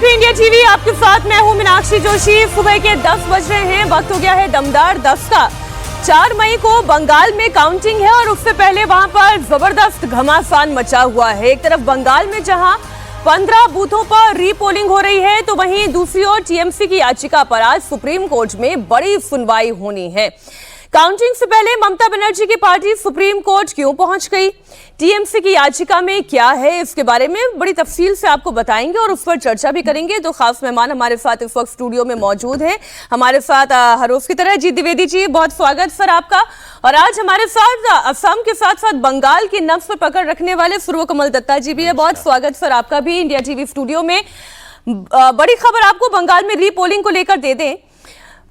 देख रहे India TV, आपके साथ मैं हूं मीनाक्षी जोशी। सुबह के 10 बज रहे हैं, वक्त हो गया है दमदार 10 का। 4 मई को बंगाल में काउंटिंग है और उससे पहले वहां पर जबरदस्त घमासान मचा हुआ है। एक तरफ बंगाल में जहां 15 बूथों पर रीपोलिंग हो रही है, तो वहीं दूसरी ओर टीएमसी की याचिका पर आज सुप्रीम कोर्ट में बड़ी सुनवाई होनी है। काउंटिंग से पहले ममता बनर्जी की पार्टी सुप्रीम कोर्ट क्यों पहुंच गई, टीएमसी की याचिका में क्या है, इसके बारे में बड़ी तफसील से आपको बताएंगे और उस पर चर्चा भी करेंगे। तो खास मेहमान हमारे साथ इस वक्त स्टूडियो में मौजूद हैं। हमारे साथ हर रोज की तरह जी द्विवेदी जी, बहुत स्वागत सर आपका। और आज हमारे साथ असम के साथ साथ बंगाल की नब्ज पर पकड़ रखने वाले सूर्य कमल दत्ता जी भी है। बहुत स्वागत सर आपका भी इंडिया टीवी स्टूडियो में। बड़ी खबर आपको बंगाल में रीपोलिंग को लेकर दे दें।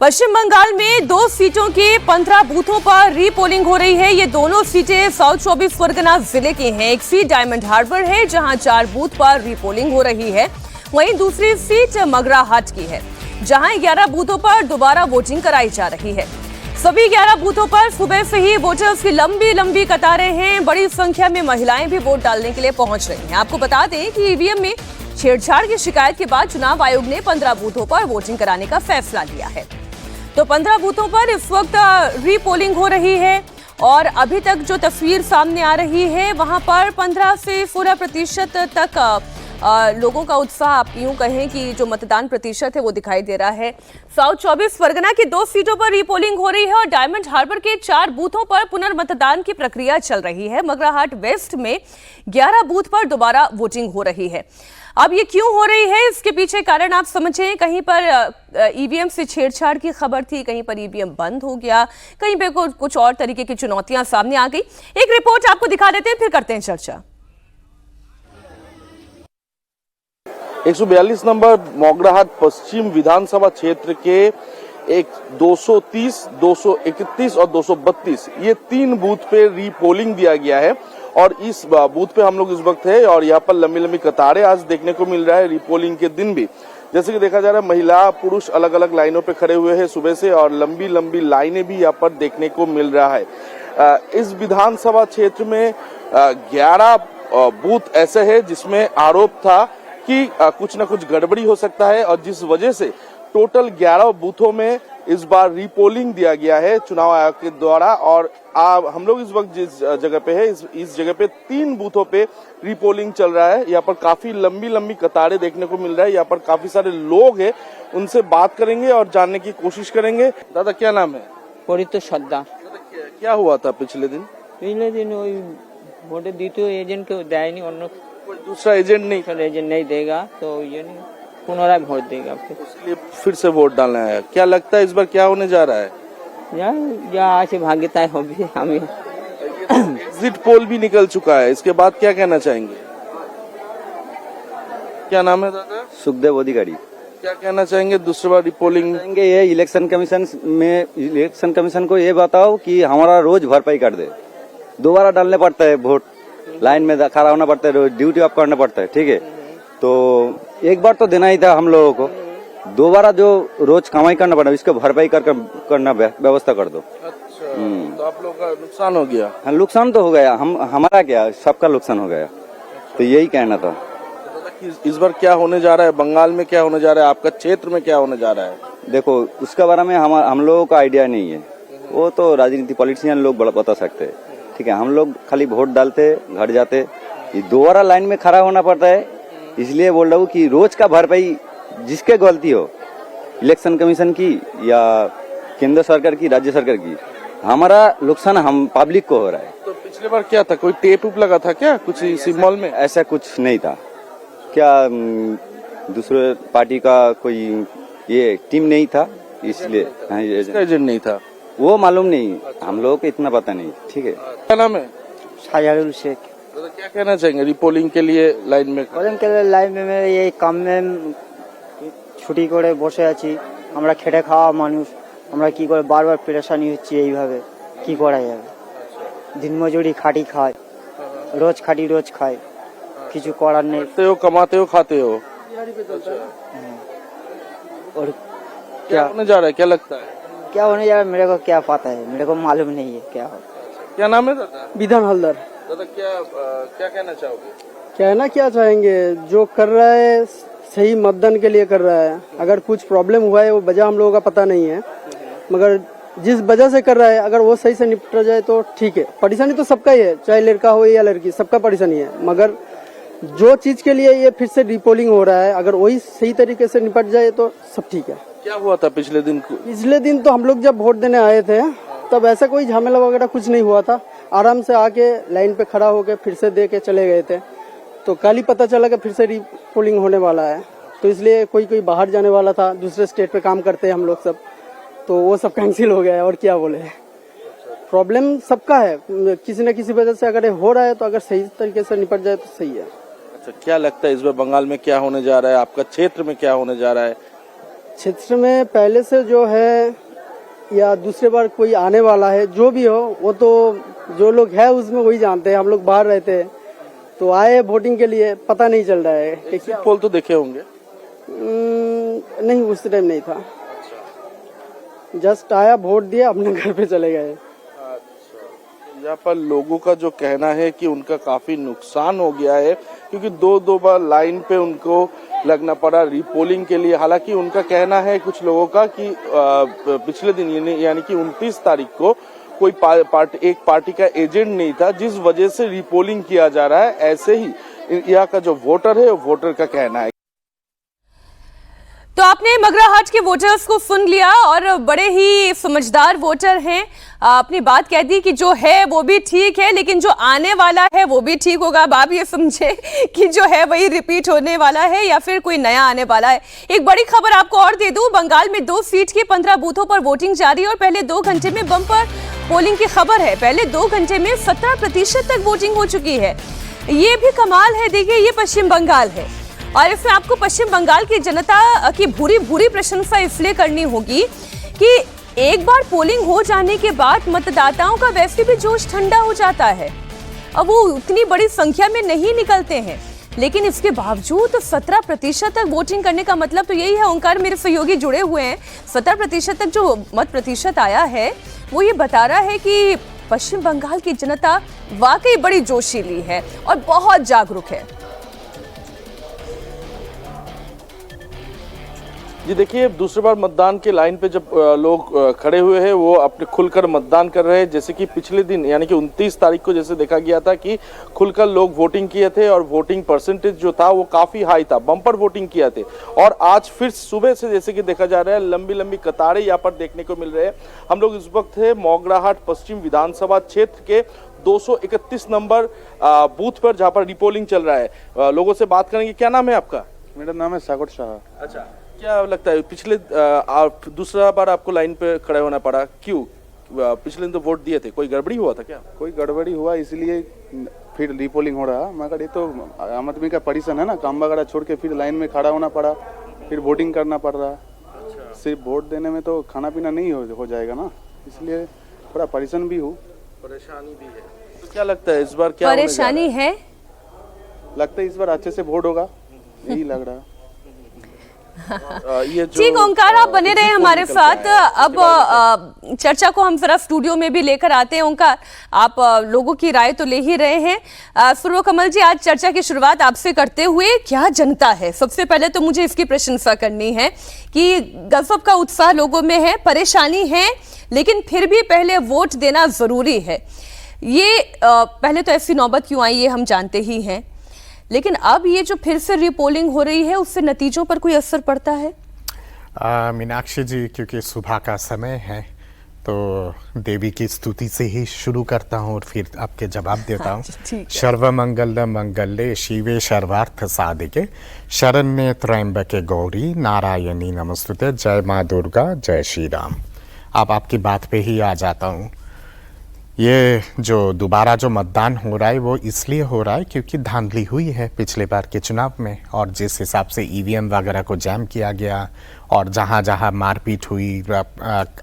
पश्चिम बंगाल में 2 सीटों के 15 बूथों पर रीपोलिंग हो रही है। ये दोनों सीटें साउथ 24 परगना जिले की हैं। एक सीट डायमंड हार्बर है जहां 4 बूथ पर रीपोलिंग हो रही है। वहीं दूसरी सीट मगराहाट की है जहां 11 बूथों पर दोबारा वोटिंग कराई जा रही है। सभी 11 बूथों पर सुबह से ही वोटर्स की लंबी लंबी कतारें हैं। बड़ी संख्या में महिलाएं भी वोट डालने के लिए पहुंच रही हैं। आपको बता दें कि ईवीएम में छेड़छाड़ की शिकायत के बाद चुनाव आयोग ने 15 बूथों पर वोटिंग कराने का फैसला लिया है। तो 15 बूथों पर इस वक्त रीपोलिंग हो रही है और अभी तक जो तस्वीर सामने आ रही है वहां पर 15 से 16% तक लोगों का उत्साह, आप यूं कहें कि जो मतदान प्रतिशत है वो दिखाई दे रहा है। साउथ 24 परगना की 2 सीटों पर रीपोलिंग हो रही है और डायमंड हार्बर के 4 बूथों पर पुनर्मतदान की प्रक्रिया चल रही है। मगराहाट वेस्ट में 11 बूथ पर दोबारा वोटिंग हो रही है। अब ये क्यों हो रही है, इसके पीछे कारण आप समझें। कहीं पर ईवीएम से छेड़छाड़ की खबर थी, कहीं पर ईवीएम बंद हो गया, कहीं पे कुछ और तरीके की चुनौतियां सामने आ गई। एक रिपोर्ट आपको दिखा देते हैं, फिर करते हैं चर्चा। 142 नंबर मोगराहाट पश्चिम विधानसभा क्षेत्र के 230, 231 और 232 ये 3 बूथ पे रीपोलिंग दिया गया है और इस बूथ पे हम लोग इस वक्त है और यहाँ पर लंबी लंबी कतारें आज देखने को मिल रहा है रीपोलिंग के दिन भी। जैसे कि देखा जा रहा है महिला पुरुष अलग अलग लाइनों पे खड़े हुए हैं सुबह से और लंबी लंबी लाइनें भी यहाँ पर देखने को मिल रहा है। इस विधानसभा क्षेत्र में 11 बूथ ऐसे है जिसमें आरोप था कि कुछ न कुछ गड़बड़ी हो सकता है और जिस वजह से टोटल 11 बूथों में इस बार रीपोलिंग दिया गया है चुनाव आयोग के द्वारा। और हम लोग इस वक्त जिस जगह पे है इस जगह पे 3 बूथों पे रीपोलिंग चल रहा है। यहाँ पर काफी लंबी लंबी कतारें देखने को मिल रहा है। यहाँ पर काफी सारे लोग हैं, उनसे बात करेंगे और जानने की कोशिश करेंगे। दादा क्या नाम है? परितो श्रद्धा। क्या हुआ था पिछले दिन? वही वोट द्वितीय एजेंट को देयनी, अन्य दूसरा एजेंट नहीं देगा तो ये नहीं पुनराय वोट देगा, इसलिए फिर से वोट डालना है। क्या लगता है इस बार क्या होने जा रहा है? या आज भाग्यता होगी। हमें एग्जिट पोल भी निकल चुका है, इसके बाद क्या कहना चाहेंगे? क्या नाम है दादा? सुखदेव अधिकारी। क्या कहना चाहेंगे दूसरी बार रीपोलिंग? ये इलेक्शन कमीशन को ये बताओ कि हमारा रोज भरपाई कर दे। दोबारा डालने पड़ता है वोट, लाइन में खड़ा होना पड़ता है, ड्यूटी ऑफ करना पड़ता है, ठीक है। तो एक बार तो देना ही था हम लोगों को, दोबारा जो रोज कमाई करना पड़ा इसको भरपाई करना व्यवस्था कर दो। अच्छा, तो आप लोग का नुकसान हो गया? हाँ, नुकसान तो हो गया, हमारा क्या सबका नुकसान हो गया। तो यही कहना था। इस बार क्या होने जा रहा है बंगाल में, क्या होने जा रहा है आपका क्षेत्र में, क्या होने जा रहा है? देखो उसके बारे में हम लोगों का आइडिया नहीं है, वो तो राजनीति पॉलिटिशियन लोग बता सकते हैं, ठीक है। हम लोग खाली वोट डालते घर जाते, दोबारा लाइन में खड़ा होना पड़ता है। इसलिए बोल रहा हूँ कि रोज का भरपाई जिसके गलती हो, इलेक्शन कमीशन की या केंद्र सरकार की, राज्य सरकार की, हमारा नुकसान हम पब्लिक को हो रहा है। तो पिछले बार क्या था, कोई टेप उप लगा था क्या कुछ सिग्नल में? ऐसा कुछ नहीं था क्या? दूसरे पार्टी का कोई ये टीम नहीं था, इसलिए एजेंट नहीं था, वो मालूम नहीं, हम लोगों को इतना पता नहीं, ठीक है। क्या नाम है? शाहरुल शेख। तो क्या कहना चाहेंगे रीपोलिंग के लिए लाइन में? लाइन में এই কামে ছুটি করে বসে আছি, আমরা খেটে খাওয়া মানুষ, আমরা কি করে বারবার পেরেশানি হচ্ছে, এইভাবে কি করা যাবে? দিনমজুরি খাটি খায়, রোজ খাটি রোজ খায়, কিছু করার নেই। कमाते हो खाते हो। और क्या होने जा रहा है, क्या लगता है? क्या होने जा रहा है मेरे को क्या पता है, मेरे को मालूम नहीं है क्या हो। क्या नाम है दादा? विधान हलदर। दादा क्या कहना चाहोगे? कहना क्या चाहेंगे, जो कर रहा है सही मतदान के लिए कर रहा है। अगर कुछ प्रॉब्लम हुआ है वो वजह हम लोगों का पता नहीं है, मगर जिस वजह से कर रहा है अगर वो सही से निपटा जाए तो ठीक है। परेशानी तो सबका ही है, चाहे लड़का हो या लड़की, सबका परेशानी है। मगर जो चीज के लिए ये फिर से रिपोलिंग हो रहा है, अगर वही सही तरीके से निपट जाए तो सब ठीक है। क्या हुआ था पिछले दिन? पिछले दिन तो हम लोग जब वोट देने आए थे तब ऐसा कोई झमेला वगैरह कुछ नहीं हुआ था। आराम से आके लाइन पे खड़ा होके फिर से दे के चले गए थे। तो कल ही पता चला कि फिर से रिपोलिंग होने वाला है, तो इसलिए कोई बाहर जाने वाला था, दूसरे स्टेट पे काम करते हैं हम लोग सब, तो वो सब कैंसिल हो गया है। और क्या बोले, प्रॉब्लम सबका है, किसी न किसी वजह से अगर हो रहा है तो अगर सही तरीके से निपट जाए तो सही है। अच्छा, क्या लगता है इस बार बंगाल में क्या होने जा रहा है? आपका क्षेत्र में क्या होने जा रहा है? क्षेत्र में पहले से जो है या दूसरे बार कोई आने वाला है, जो भी हो, वो तो जो लोग है उसमें वही जानते हैं। हम लोग बाहर रहते हैं तो आए वोटिंग के लिए, पता नहीं चल रहा है। एग्जिट पोल तो देखे होंगे? नहीं, उस टाइम नहीं था। जस्ट आया, वोट दिया, अपने घर पे चले गए। यहाँ पर लोगों का जो कहना है कि उनका काफी नुकसान हो गया है, क्योंकि दो बार लाइन पे उनको लगना पड़ा रिपोलिंग के लिए। हालांकि उनका कहना है कुछ लोगों का कि पिछले दिन यानी कि 29 तारीख को कोई एक पार्टी का एजेंट नहीं था, जिस वजह से रिपोलिंग किया जा रहा है। ऐसे ही यहाँ का जो वोटर है, वो वोटर का कहना है। तो आपने मगराहाट के वोटर्स को सुन लिया और बड़े ही समझदार वोटर हैं। अपनी बात कह दी कि जो है वो भी ठीक है, लेकिन जो आने वाला है वो भी ठीक होगा। अब आप ये समझे कि जो है वही रिपीट होने वाला है या फिर कोई नया आने वाला है। एक बड़ी खबर आपको और दे दूं, बंगाल में 2 सीट के 15 बूथों पर वोटिंग जारी है और पहले 2 घंटे में बम्पर पोलिंग की खबर है। पहले 2 घंटे में 17% तक वोटिंग हो चुकी है। ये भी कमाल है। देखिए, ये पश्चिम बंगाल है और इसमें आपको पश्चिम बंगाल की जनता की भूरी प्रशंसा इसलिए करनी होगी कि एक बार पोलिंग हो जाने के बाद मतदाताओं का वैसे भी जोश ठंडा हो जाता है। अब वो उतनी बड़ी संख्या में नहीं निकलते हैं, लेकिन इसके बावजूद 17% तक वोटिंग करने का मतलब तो यही है। ओंकार मेरे सहयोगी जुड़े हुए हैं। 17% तक जो मत प्रतिशत आया है वो ये बता रहा है कि पश्चिम बंगाल की जनता वाकई बड़ी जोशीली है और बहुत जागरूक है। जी देखिए, दूसरी बार मतदान के लाइन पे जब लोग खड़े हुए हैं, वो अपने खुलकर मतदान कर रहे हैं। जैसे कि पिछले दिन यानी कि 29 तारीख को जैसे देखा गया था कि खुलकर लोग वोटिंग किए थे और वोटिंग परसेंटेज जो था वो काफी हाई था, बम्पर वोटिंग किया थे। और आज फिर सुबह से जैसे कि देखा जा रहा है, लंबी लंबी कतारें यहाँ पर देखने को मिल रहे हैं। हम लोग इस वक्त है मोगराहाट पश्चिम विधानसभा क्षेत्र के 231 नंबर बूथ पर, जहाँ पर रिपोलिंग चल रहा है। लोगों से बात करेंगे। क्या नाम है आपका? मेरा नाम है सागर शाह। अच्छा, क्या लगता है पिछले दूसरा बार आपको लाइन पे खड़े होना पड़ा, क्यों? पिछले दिन तो वोट दिए थे, कोई गड़बड़ी हुआ था क्या? कोई गड़बड़ी हुआ इसलिए फिर रिपोलिंग हो रहा, मगर ये तो आम आदमी का परेशान है ना, काम वगैरह छोड़ के फिर लाइन में खड़ा होना पड़ा, फिर वोटिंग करना पड़ रहा। सिर्फ वोट देने में तो खाना पीना नहीं हो जाएगा ना, इसलिए थोड़ा परेशान भी हूँ। परेशानी भी है। तो क्या लगता है इस बार क्या परेशानी है? लगता है इस बार अच्छे से वोट होगा, यही लग रहा है। ठीक, ओंकार आप बने रहे हमारे साथ। अब चर्चा को हम जरा स्टूडियो में भी लेकर आते हैं। ओंकार, आप लोगों की राय तो ले ही रहे हैं। सूर्य कमल जी, आज चर्चा की शुरुआत आपसे करते हुए, क्या जनता है, सबसे पहले तो मुझे इसकी प्रशंसा करनी है कि गजब का उत्साह लोगों में है, परेशानी है, लेकिन फिर भी पहले वोट देना जरूरी है। ये पहले तो ऐसी नौबत क्यों आई ये हम जानते ही हैं, लेकिन अब ये जो फिर से रिपोलिंग हो रही है उससे नतीजों पर कोई असर पड़ता है? मीनाक्षी जी, क्योंकि सुबह का समय है तो देवी की स्तुति से ही शुरू करता हूँ और फिर आपके जवाब देता हूँ। सर्वमंगल मंगल्ये शिवे सर्वार्थ साधिके शरण्ये त्र्यंबके गौरी नारायणी नमस्तुते, जय माँ दुर्गा, जय श्री राम। अब आपकी बात पे ही आ जाता हूँ। ये जो दोबारा जो मतदान हो रहा है वो इसलिए हो रहा है क्योंकि धांधली हुई है पिछले बार के चुनाव में, और जिस हिसाब से ईवीएम वगैरह को जैम किया गया और जहाँ जहाँ मारपीट हुई,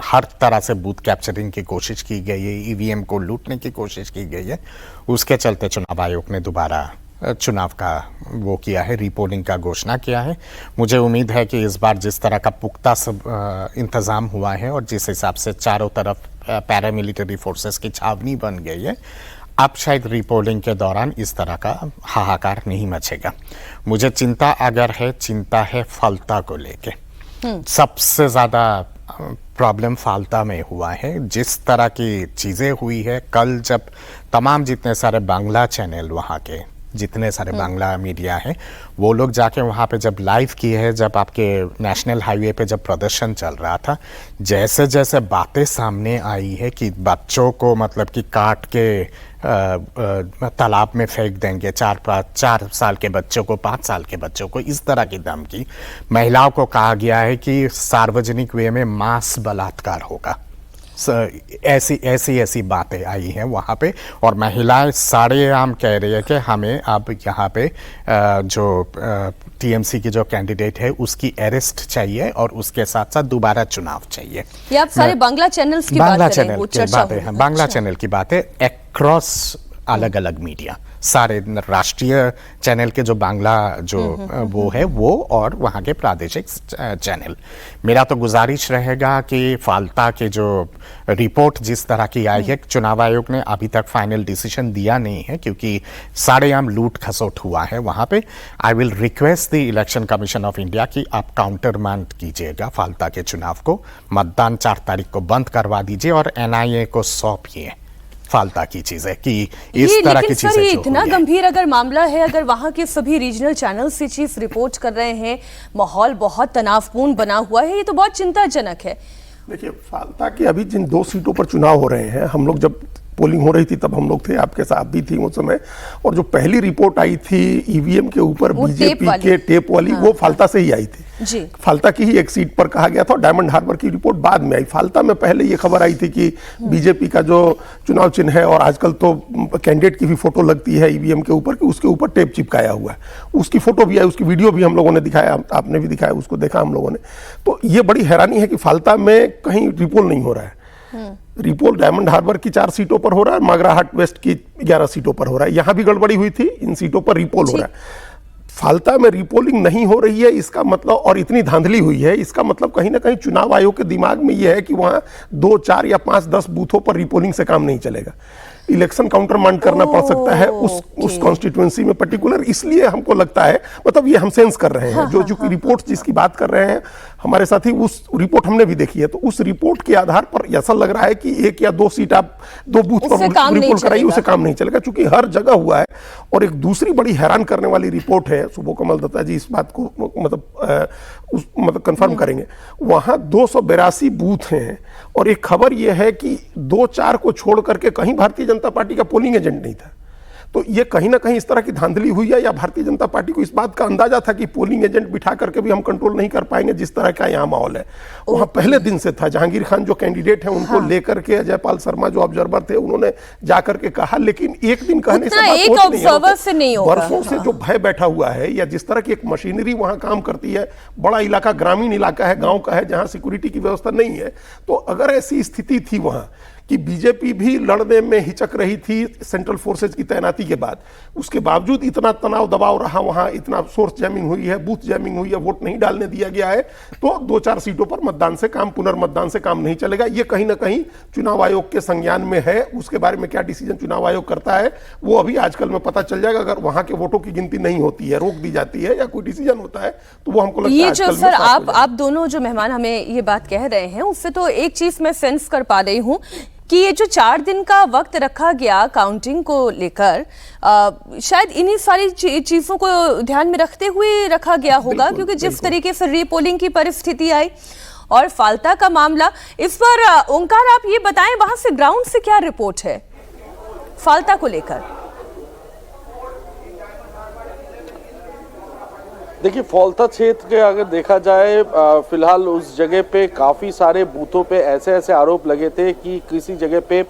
हर तरह से बूथ कैप्चरिंग की कोशिश की गई है, ईवीएम को लूटने की कोशिश की गई है, उसके चलते चुनाव आयोग ने दोबारा चुनाव का वो किया है, रिपोलिंग का घोषणा किया है। मुझे उम्मीद है कि इस बार जिस तरह का पुख्ता सब इंतज़ाम हुआ है और जिस हिसाब से चारों तरफ पैरामिलिट्री फोर्सेस की छावनी बन गई है, अब शायद रीपोलिंग के दौरान इस तरह का हाहाकार नहीं मचेगा। मुझे चिंता अगर है, चिंता है फाल्ता को लेके। सबसे ज़्यादा प्रॉब्लम फाल्ता में हुआ है। जिस तरह की चीज़ें हुई है, कल जब तमाम जितने सारे बांग्ला चैनल, वहाँ के जितने सारे बांग्ला मीडिया हैं, वो लोग जाके वहाँ पे जब लाइव किए हैं, जब आपके नेशनल हाईवे पे जब प्रदर्शन चल रहा था, जैसे जैसे बातें सामने आई है कि बच्चों को मतलब कि काट के तालाब में फेंक देंगे, 4 साल के बच्चों को, 5 साल के बच्चों को, इस तरह की धमकी। महिलाओं को कहा गया है कि सार्वजनिक वे में मास बलात्कार होगा। ऐसी बातें आई हैं वहाँ पे, और महिलाएं सारेआम कह रही है कि हमें अब यहाँ पे जो टीएमसी की जो कैंडिडेट है उसकी अरेस्ट चाहिए और उसके साथ साथ दोबारा चुनाव चाहिए। ये आप सारे बांग्ला चैनल्स की बात कर रहे हैं, वो चर्चा बातें हैं, बांग्ला चैनल की बातें एक्रॉस अलग अलग मीडिया, सारे राष्ट्रीय चैनल के जो बांग्ला जो वो है वो, और वहाँ के प्रादेशिक चैनल। मेरा तो गुजारिश रहेगा कि फाल्ता के जो रिपोर्ट जिस तरह की आई है, चुनाव आयोग ने अभी तक फाइनल डिसीजन दिया नहीं है क्योंकि सारेआम लूट खसोट हुआ है वहाँ पे। I will request the election commission of India कि आप काउंटरमांड कीजिएगा फाल्ता के चुनाव को, मतदान 4 तारीख को बंद करवा दीजिए और एनआईए को सौंपिए फाल्ता की चीजें कि इस तरह की चीजें। ये इतना गंभीर अगर मामला है, अगर वहां के सभी रीजनल चैनल से चीफ रिपोर्ट कर रहे हैं, माहौल बहुत तनावपूर्ण बना हुआ है, ये तो बहुत चिंताजनक है। देखिए, फाल्ता के अभी जिन 2 सीटों पर चुनाव हो रहे हैं, हम लोग जब पोलिंग हो रही थी तब हम लोग थे, आपके साथ भी थी उस समय, और जो पहली रिपोर्ट आई थी ईवीएम के ऊपर बीजेपी के टेप वाली, वो फाल्ता से ही आई थी जी। फाल्ता की ही एक सीट पर कहा गया था। डायमंड हार्बर की रिपोर्ट बाद में आई। फाल्ता में पहले ये खबर आई थी कि बीजेपी का जो चुनाव चिन्ह है, और आजकल तो कैंडिडेट की भी फोटो लगती है ईवीएम के ऊपर, कि उसके ऊपर टेप चिपकाया हुआ है। उसकी फोटो भी आई, उसकी वीडियो भी हम लोगों ने दिखाया, आपने भी दिखाया, उसको देखा हम लोगों ने। तो ये बड़ी हैरानी है कि फाल्ता में कहीं रिपोल नहीं हो रहा है। रिपोल डायमंड हार्बर की 4 सीटों पर हो रहा है, मागराहाट वेस्ट की 11 सीटों पर हो रहा है। यहां भी गड़बड़ी हुई थी, इन सीटों पर रिपोल हो रहा है। फाल्ता में रिपोलिंग नहीं हो रही है, इसका मतलब, और इतनी धांधली हुई है, इसका मतलब कहीं ना कहीं चुनाव आयोग के दिमाग में यह है कि वहां 2, 4 या 5, 10 बूथों पर रिपोलिंग से काम नहीं चलेगा। इलेक्शन काउंटरमांड करना पड़ सकता है उस कॉन्स्टिट्यूएंसी में पर्टिकुलर। इसलिए हमको लगता है, मतलब ये हम सेंस कर रहे हैं, जो रिपोर्ट जिसकी बात कर रहे हैं हमारे साथी, उस रिपोर्ट हमने भी देखी है। तो उस रिपोर्ट के आधार पर ऐसा लग रहा है कि 1 या 2 सीट आप 2 बूथ पर रिपोर्ट कराइए, उसे काम नहीं चलेगा, क्योंककि हर जगह हुआ है। और एक दूसरी बड़ी हैरान करने वाली रिपोर्ट है, सुबह कमल दत्ता जी इस बात को मतलब कंफर्म करेंगे, वहां 282 बूथ हैं, और एक खबर यह है कि 2-4 को छोड़ करके कहीं भारतीय जनता पार्टी का पोलिंग एजेंट नहीं था। तो ये कहीं ना कहीं इस तरह की धांधली हुई है, या भारतीय जनता पार्टी को इस बात का अंदाजा था कि पोलिंग एजेंट बिठा करके भी हम कंट्रोल नहीं कर पाएंगे, जिस तरह का यहाँ माहौल है। वहाँ पहले दिन से था। जहांगीर खान जो कैंडिडेट हैं उनको लेकर के जयपाल शर्मा जो ऑब्जर्वर थे, उन्होंने जाकर के कहा, लेकिन एक दिन कहने से बात नहीं है। वर्षों से जो भय बैठा हुआ है, या जिस तरह की एक मशीनरी वहां काम करती है, बड़ा इलाका ग्रामीण इलाका है, गांव का है, जहां सिक्योरिटी की व्यवस्था नहीं है। तो अगर ऐसी स्थिति थी वहां कि बीजेपी भी लड़ने में हिचक रही थी सेंट्रल फोर्सेज की तैनाती के बाद, उसके बावजूद इतना तनाव दबाव रहा वहां, इतना सोर्स जैमिंग हुई है, बूथ जैमिंग हुई है, वोट नहीं डालने दिया गया है, तो 2-4 सीटों पर मतदान से काम, पुनर्मतदान से काम नहीं चलेगा। ये कहीं ना कहीं चुनाव आयोग के संज्ञान में है। उसके बारे में क्या डिसीजन चुनाव आयोग करता है वो अभी आजकल में पता चल जाएगा। अगर वहां के वोटों की गिनती नहीं होती है, रोक दी जाती है, या कोई डिसीजन होता है, तो वो हमको लगता है ये जो सर आप दोनों जो मेहमान हमें ये बात कह रहे हैं, उससे तो एक चीज मैं सेंस कर पा रही हूँ कि ये जो 4 दिन का वक्त रखा गया काउंटिंग को लेकर, शायद इन्हीं सारी चीजों को ध्यान में रखते हुए रखा गया होगा, क्योंकि जिस तरीके से रीपोलिंग की परिस्थिति आई और फाल्ता का मामला, इस पर ओंकार आप ये बताएं वहां से ग्राउंड से क्या रिपोर्ट है फाल्ता को लेकर? देखिए, फाल्ता क्षेत्र के अगर देखा जाए, फिलहाल उस जगह पे काफ़ी सारे बूथों पे ऐसे आरोप लगे थे कि किसी जगह पे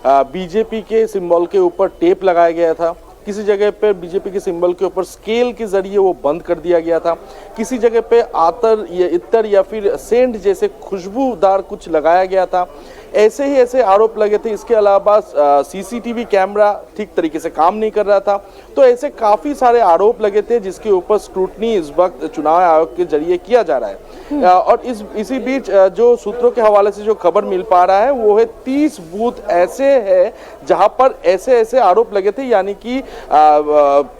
बीजेपी के सिंबल के ऊपर टेप लगाया गया था, किसी जगह पे बीजेपी के सिंबल के ऊपर स्केल के जरिए वो बंद कर दिया गया था, किसी जगह पे आतर या इत्तर या फिर सेंट जैसे खुशबूदार कुछ लगाया गया था, ऐसे ही ऐसे आरोप लगे थे। इसके अलावा सीसीटीवी कैमरा ठीक तरीके से काम नहीं कर रहा था। तो ऐसे काफी सारे आरोप लगे थे जिसके ऊपर स्क्रूटनी इस वक्त चुनाव आयोग के जरिए किया जा रहा है। और इसी बीच जो सूत्रों के हवाले से जो खबर मिल पा रहा है वो है 30 बूथ ऐसे है जहां पर ऐसे ऐसे आरोप लगे थे, यानी कि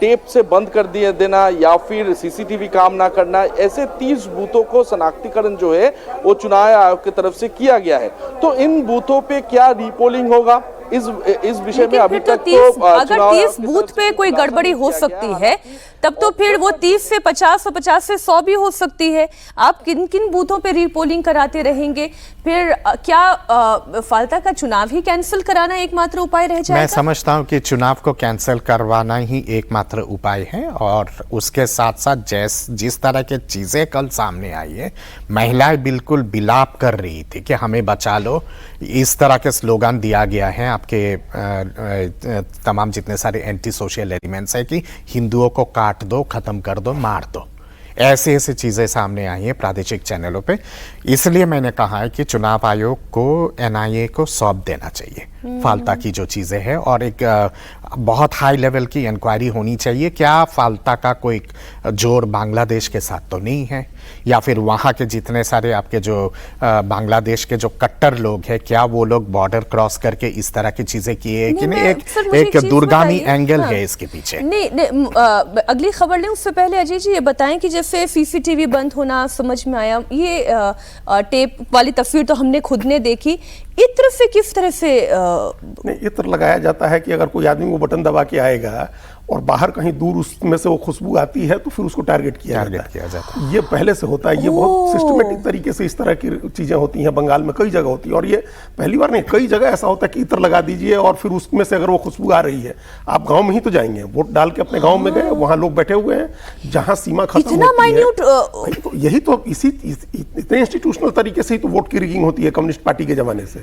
टेप से बंद कर दिया देना या फिर सीसीटीवी काम ना करना। ऐसे 30 बूथों को शनाख्तीकरण जो है वो चुनाव आयोग की तरफ से किया गया है। तो इन बूथों पे क्या रीपोलिंग होगा इस विषय में अभी तक तो अगर 30 बूथ पे कोई गड़बड़ी हो सकती है तब तो फिर वो 30 से 50 और 50 से 100 भी हो सकती है। आप किन किन बूथों पे रीपोलिंग कराते रहेंगे? फिर क्या फालता का चुनाव ही कैंसिल कराना एकमात्र उपाय रह जाएगा? मैं समझता हूं कि चुनाव को कैंसिल करवाना ही एकमात्र उपाय है। और उसके साथ साथ जिस तरह के चीजें कल सामने आई है, महिलाएं बिल्कुल बिलाप कर रही थी कि हमें बचा लो, इस तरह के स्लोगन दिया गया है आपके तमाम जितने सारे एंटी सोशल एलिमेंट्स है कि हिंदुओं को काट दो, खत्म कर दो, मार दो, ऐसे ऐसे चीजें सामने आई हैं प्रादेशिक चैनलों पे। इसलिए मैंने कहा है कि चुनाव आयोग को एनआईए को सौंप देना चाहिए फालता की जो चीजें हैं, और एक बहुत हाई लेवल की इंक्वायरी होनी चाहिए। क्या फालता का कोई जोड़ बांग्लादेश के साथ तो नहीं है, या फिर वहाँ के जितने सारे आपके जो बांग्लादेश के जो कट्टर लोग हैं, क्या वो लोग बॉर्डर क्रॉस करके इस तरह की चीजें किए कि नहीं? एक दूरगामी एंगल है इसके पीछे। नहीं, अगली खबर लें उससे पहले अजय जी ये बताएं कि जैसे सीसीटीवी बंद होना समझ में आया, ये टेप वाली तस्वीर तो हमने खुद ने देखी, इत्र से किस तरह से नहीं, इत्र लगाया जाता है कि अगर कोई आदमी वो बटन दबा के आएगा और बाहर कहीं दूर उसमें से वो खुशबू आती है तो फिर उसको टारगेट किया जाता है। ये पहले से होता है, ये बहुत सिस्टमेटिक तरीके से इस तरह की चीजें होती हैं। बंगाल में कई जगह होती है, और ये पहली बार नहीं, कई जगह ऐसा होता है कि इत्र लगा दीजिए और फिर उसमें से अगर वो खुशबू आ रही है, आप गांव में ही तो जाएंगे, वोट डाल के अपने गांव में गए, वहां लोग बैठे हुए हैं जहां सीमा खत्म होती है। तो यही तो इतने इंस्टीट्यूशनल तरीके से ही तो वोट की रिगिंग होती है कम्युनिस्ट पार्टी के जमाने से।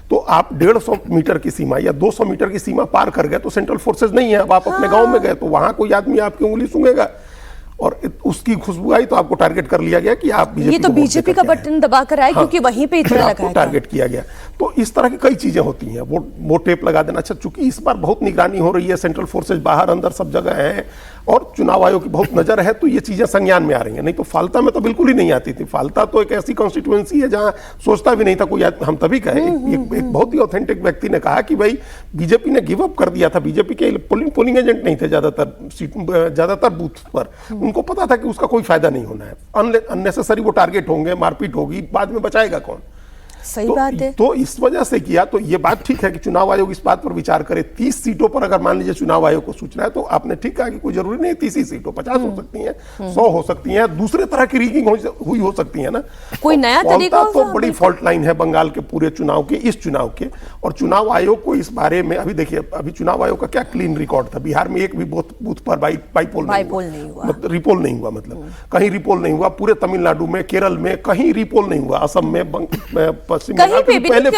तो आप 150 मीटर की सीमा या 200 मीटर की सीमा पार कर गए तो सेंट्रल फोर्सेज नहीं है, अब आप अपने गांव में गए तो वहां कोई आदमी आपकी उंगली सूंघेगा और उसकी खुशबू आई तो आपको टारगेट कर लिया गया कि आप बीजेपी, ये तो बीजेपी का बटन दबाकर आए, क्योंकि वहीं पे इतना लगा है, टारगेट किया गया। तो इस तरह की कई चीजें होती हैं, वो टेप लगा देना। अच्छा, चूंकि इस बार बहुत निगरानी हो रही है, सेंट्रल फोर्सेज बाहर अंदर सब जगह है और चुनाव आयोग की बहुत नजर है, तो ये चीजें संज्ञान में आ रही हैं। नहीं तो फालता में तो बिल्कुल ही नहीं आती थी। फालता तो एक ऐसी कॉन्स्टिट्यूएंसी है जहां सोचता भी नहीं था कोई। हम तभी कहे, एक बहुत ही ऑथेंटिक व्यक्ति ने कहा कि भाई बीजेपी ने गिव अप कर दिया था। बीजेपी के पोलिंग एजेंट नहीं थे ज्यादातर बूथ पर, उनको पता था कि उसका कोई फायदा नहीं होना है, अननेसेसरी वो टारगेट होंगे, मारपीट होगी, बाद में बचाएगा कौन? सही बात है। तो इस वजह से किया। तो ये बात ठीक है कि चुनाव आयोग इस बात पर विचार करे। 30 सीटों पर अगर मान लीजिए चुनाव आयोग को सूचना है, तो आपने ठीक कहा कि कोई जरूरी नहीं है 30 ही सीटों, 50 हो सकती हैं, 100 हो सकती हैं, दूसरे तरह की रिगिंग हुई हो सकती है ना। कोई नया तरीका तो बड़ी फॉल्ट लाइन है बंगाल के पूरे चुनाव के, इस चुनाव के। और चुनाव आयोग को इस बारे में अभी देखिए, अभी चुनाव आयोग का क्या क्लीन रिकॉर्ड था। बिहार में एक भी बूथ पर बाईपोल नहीं हुआ, रिपोल नहीं हुआ, मतलब कहीं रिपोल नहीं हुआ। पूरे तमिलनाडु में, केरल में कहीं रिपोल नहीं हुआ, असम में, पश्चिम बंगाल पहले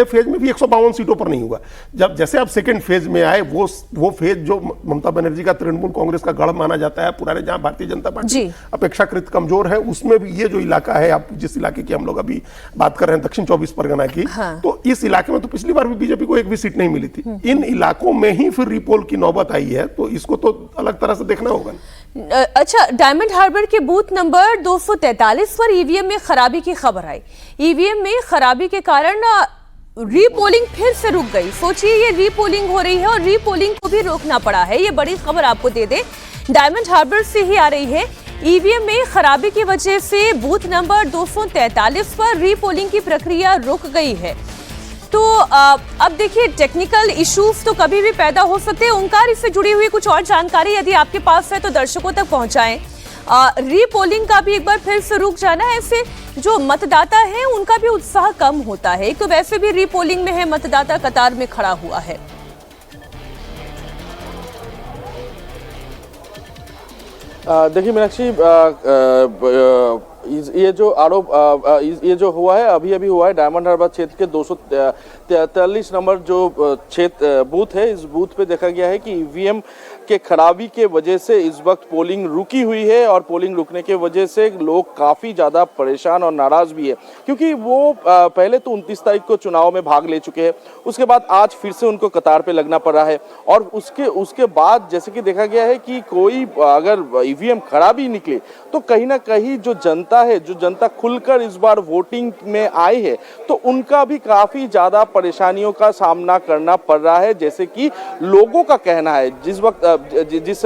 फेज में भी 152 सीटों पर नहीं हुआ। जब जैसे आप सेकंड फेज में आए, वो फेज जो ममता बनर्जी का तृणमूल कांग्रेस का गढ़ माना जाता है पुराने, जहां भारतीय जनता पार्टी अपेक्षाकृत कमजोर है, उसमें भी ये जो इलाका है, आप जिस इलाके की हम लोग अभी बात कर रहे हैं, दक्षिण 24 परगना की, तो इस इलाके में तो पिछली बार भी बीजेपी को एक भी सीट नहीं मिली थी। इन इलाकों में ही फिर रिपोल की नौबत आई है, तो इसको तो अलग तरह से देखना होगा। अच्छा, डायमंड हार्बर के बूथ नंबर 243 पर ईवीएम में खराबी की खबर आई। ईवीएम में खराबी के कारण रीपोलिंग फिर से रुक गई। सोचिए, ये रीपोलिंग हो रही है और रीपोलिंग को भी रोकना पड़ा है। ये बड़ी खबर आपको दे दे, डायमंड हार्बर से ही आ रही है। ईवीएम में खराबी की वजह से बूथ नंबर 243 पर रीपोलिंग की प्रक्रिया रुक गई है। तो अब देखिए, टेक्निकल इश्यूज तो कभी भी पैदा हो सकते हैं। ओंकार, इससे जुड़ी हुई कुछ और जानकारी यदि आपके पास है तो दर्शकों तक पहुंचाएं। रीपोलिंग का भी एक बार फिर से रुक जाना है, ऐसे जो मतदाता है उनका भी उत्साह कम होता है। एक तो वैसे भी रीपोलिंग में है, मतदाता कतार में खड़ा हुआ है। देखिए मीनाक्षी, ये जो आरोप ये जो हुआ है, अभी हुआ है डायमंड हार्बर क्षेत्र के 243 नंबर जो क्षेत्र बूथ है, इस बूथ पे देखा गया है कि ईवीएम के खराबी के वजह से इस वक्त पोलिंग रुकी हुई है और पोलिंग रुकने के वजह से लोग काफ़ी ज़्यादा परेशान और नाराज़ भी है, क्योंकि वो पहले तो 29 तारीख को चुनाव में भाग ले चुके हैं, उसके बाद आज फिर से उनको कतार पे लगना पड़ रहा है और उसके बाद जैसे कि देखा गया है कि कोई अगर ईवीएम खराबी निकले तो कहीं ना कहीं जो जनता खुलकर इस बार वोटिंग में आई है तो उनका भी काफ़ी ज़्यादा परेशानियों का सामना करना पड़ रहा है। जैसे कि लोगों का कहना है,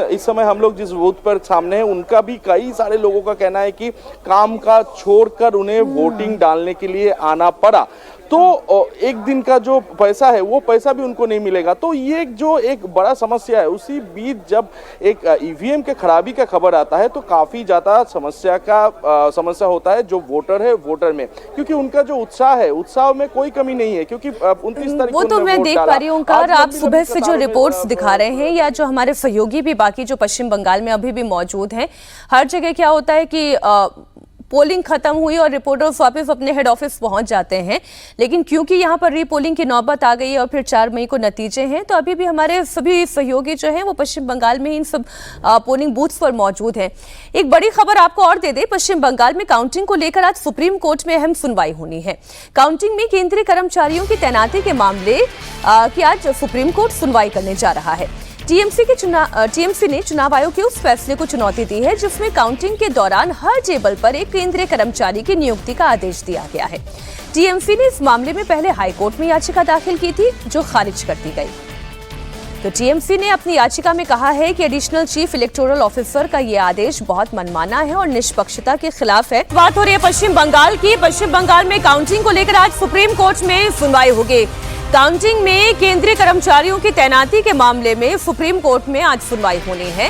इस समय हम लोग जिस बूथ पर सामने हैं उनका भी कई सारे लोगों का कहना है कि काम का छोड़कर उन्हें वोटिंग डालने के लिए आना पड़ा, तो एक दिन का जो पैसा है वो पैसा भी उनको नहीं मिलेगा। तो ये जो एक बड़ा समस्या है, उसी बीच जब एक ईवीएम के खराबी का खबर आता है तो काफी ज्यादा समस्या होता है जो वोटर है वोटर में, क्योंकि उनका जो उत्साह है, उत्साह में कोई कमी नहीं है, क्योंकि 29 तारीख वो तो मैं देख पा रही हूँ। आप सुबह से जो रिपोर्ट्स दिखा रहे हैं या जो हमारे सहयोगी भी बाकी जो पश्चिम बंगाल में अभी भी मौजूद हैं, हर जगह क्या होता है कि पोलिंग खत्म हुई और रिपोर्टर्स वापस अपने हेड ऑफिस पहुंच जाते हैं, लेकिन क्योंकि यहां पर रीपोलिंग की नौबत आ गई है और फिर 4 मई को नतीजे हैं, तो अभी भी हमारे सभी सहयोगी जो हैं वो पश्चिम बंगाल में इन सब पोलिंग बूथ्स पर मौजूद हैं। एक बड़ी खबर आपको और दे दे, पश्चिम बंगाल में काउंटिंग को लेकर आज सुप्रीम कोर्ट में अहम सुनवाई होनी है। काउंटिंग में केंद्रीय कर्मचारियों की तैनाती के मामले की आज सुप्रीम कोर्ट सुनवाई करने जा रहा है। टीएमसी ने चुनाव आयोग के उस फैसले को चुनौती दी है जिसमें काउंटिंग के दौरान हर टेबल पर एक केंद्रीय कर्मचारी की नियुक्ति का आदेश दिया गया है। टीएमसी ने इस मामले में पहले हाईकोर्ट में याचिका दाखिल की थी जो खारिज कर दी गई। तो टीएमसी ने अपनी याचिका में कहा है कि एडिशनल चीफ इलेक्टोरल ऑफिसर का ये आदेश बहुत मनमाना है और निष्पक्षता के खिलाफ है। बात हो रही है पश्चिम बंगाल की। पश्चिम बंगाल में काउंटिंग को लेकर आज सुप्रीम कोर्ट में सुनवाई होगी। काउंटिंग में केंद्रीय कर्मचारियों की तैनाती के मामले में सुप्रीम कोर्ट में आज सुनवाई होनी है।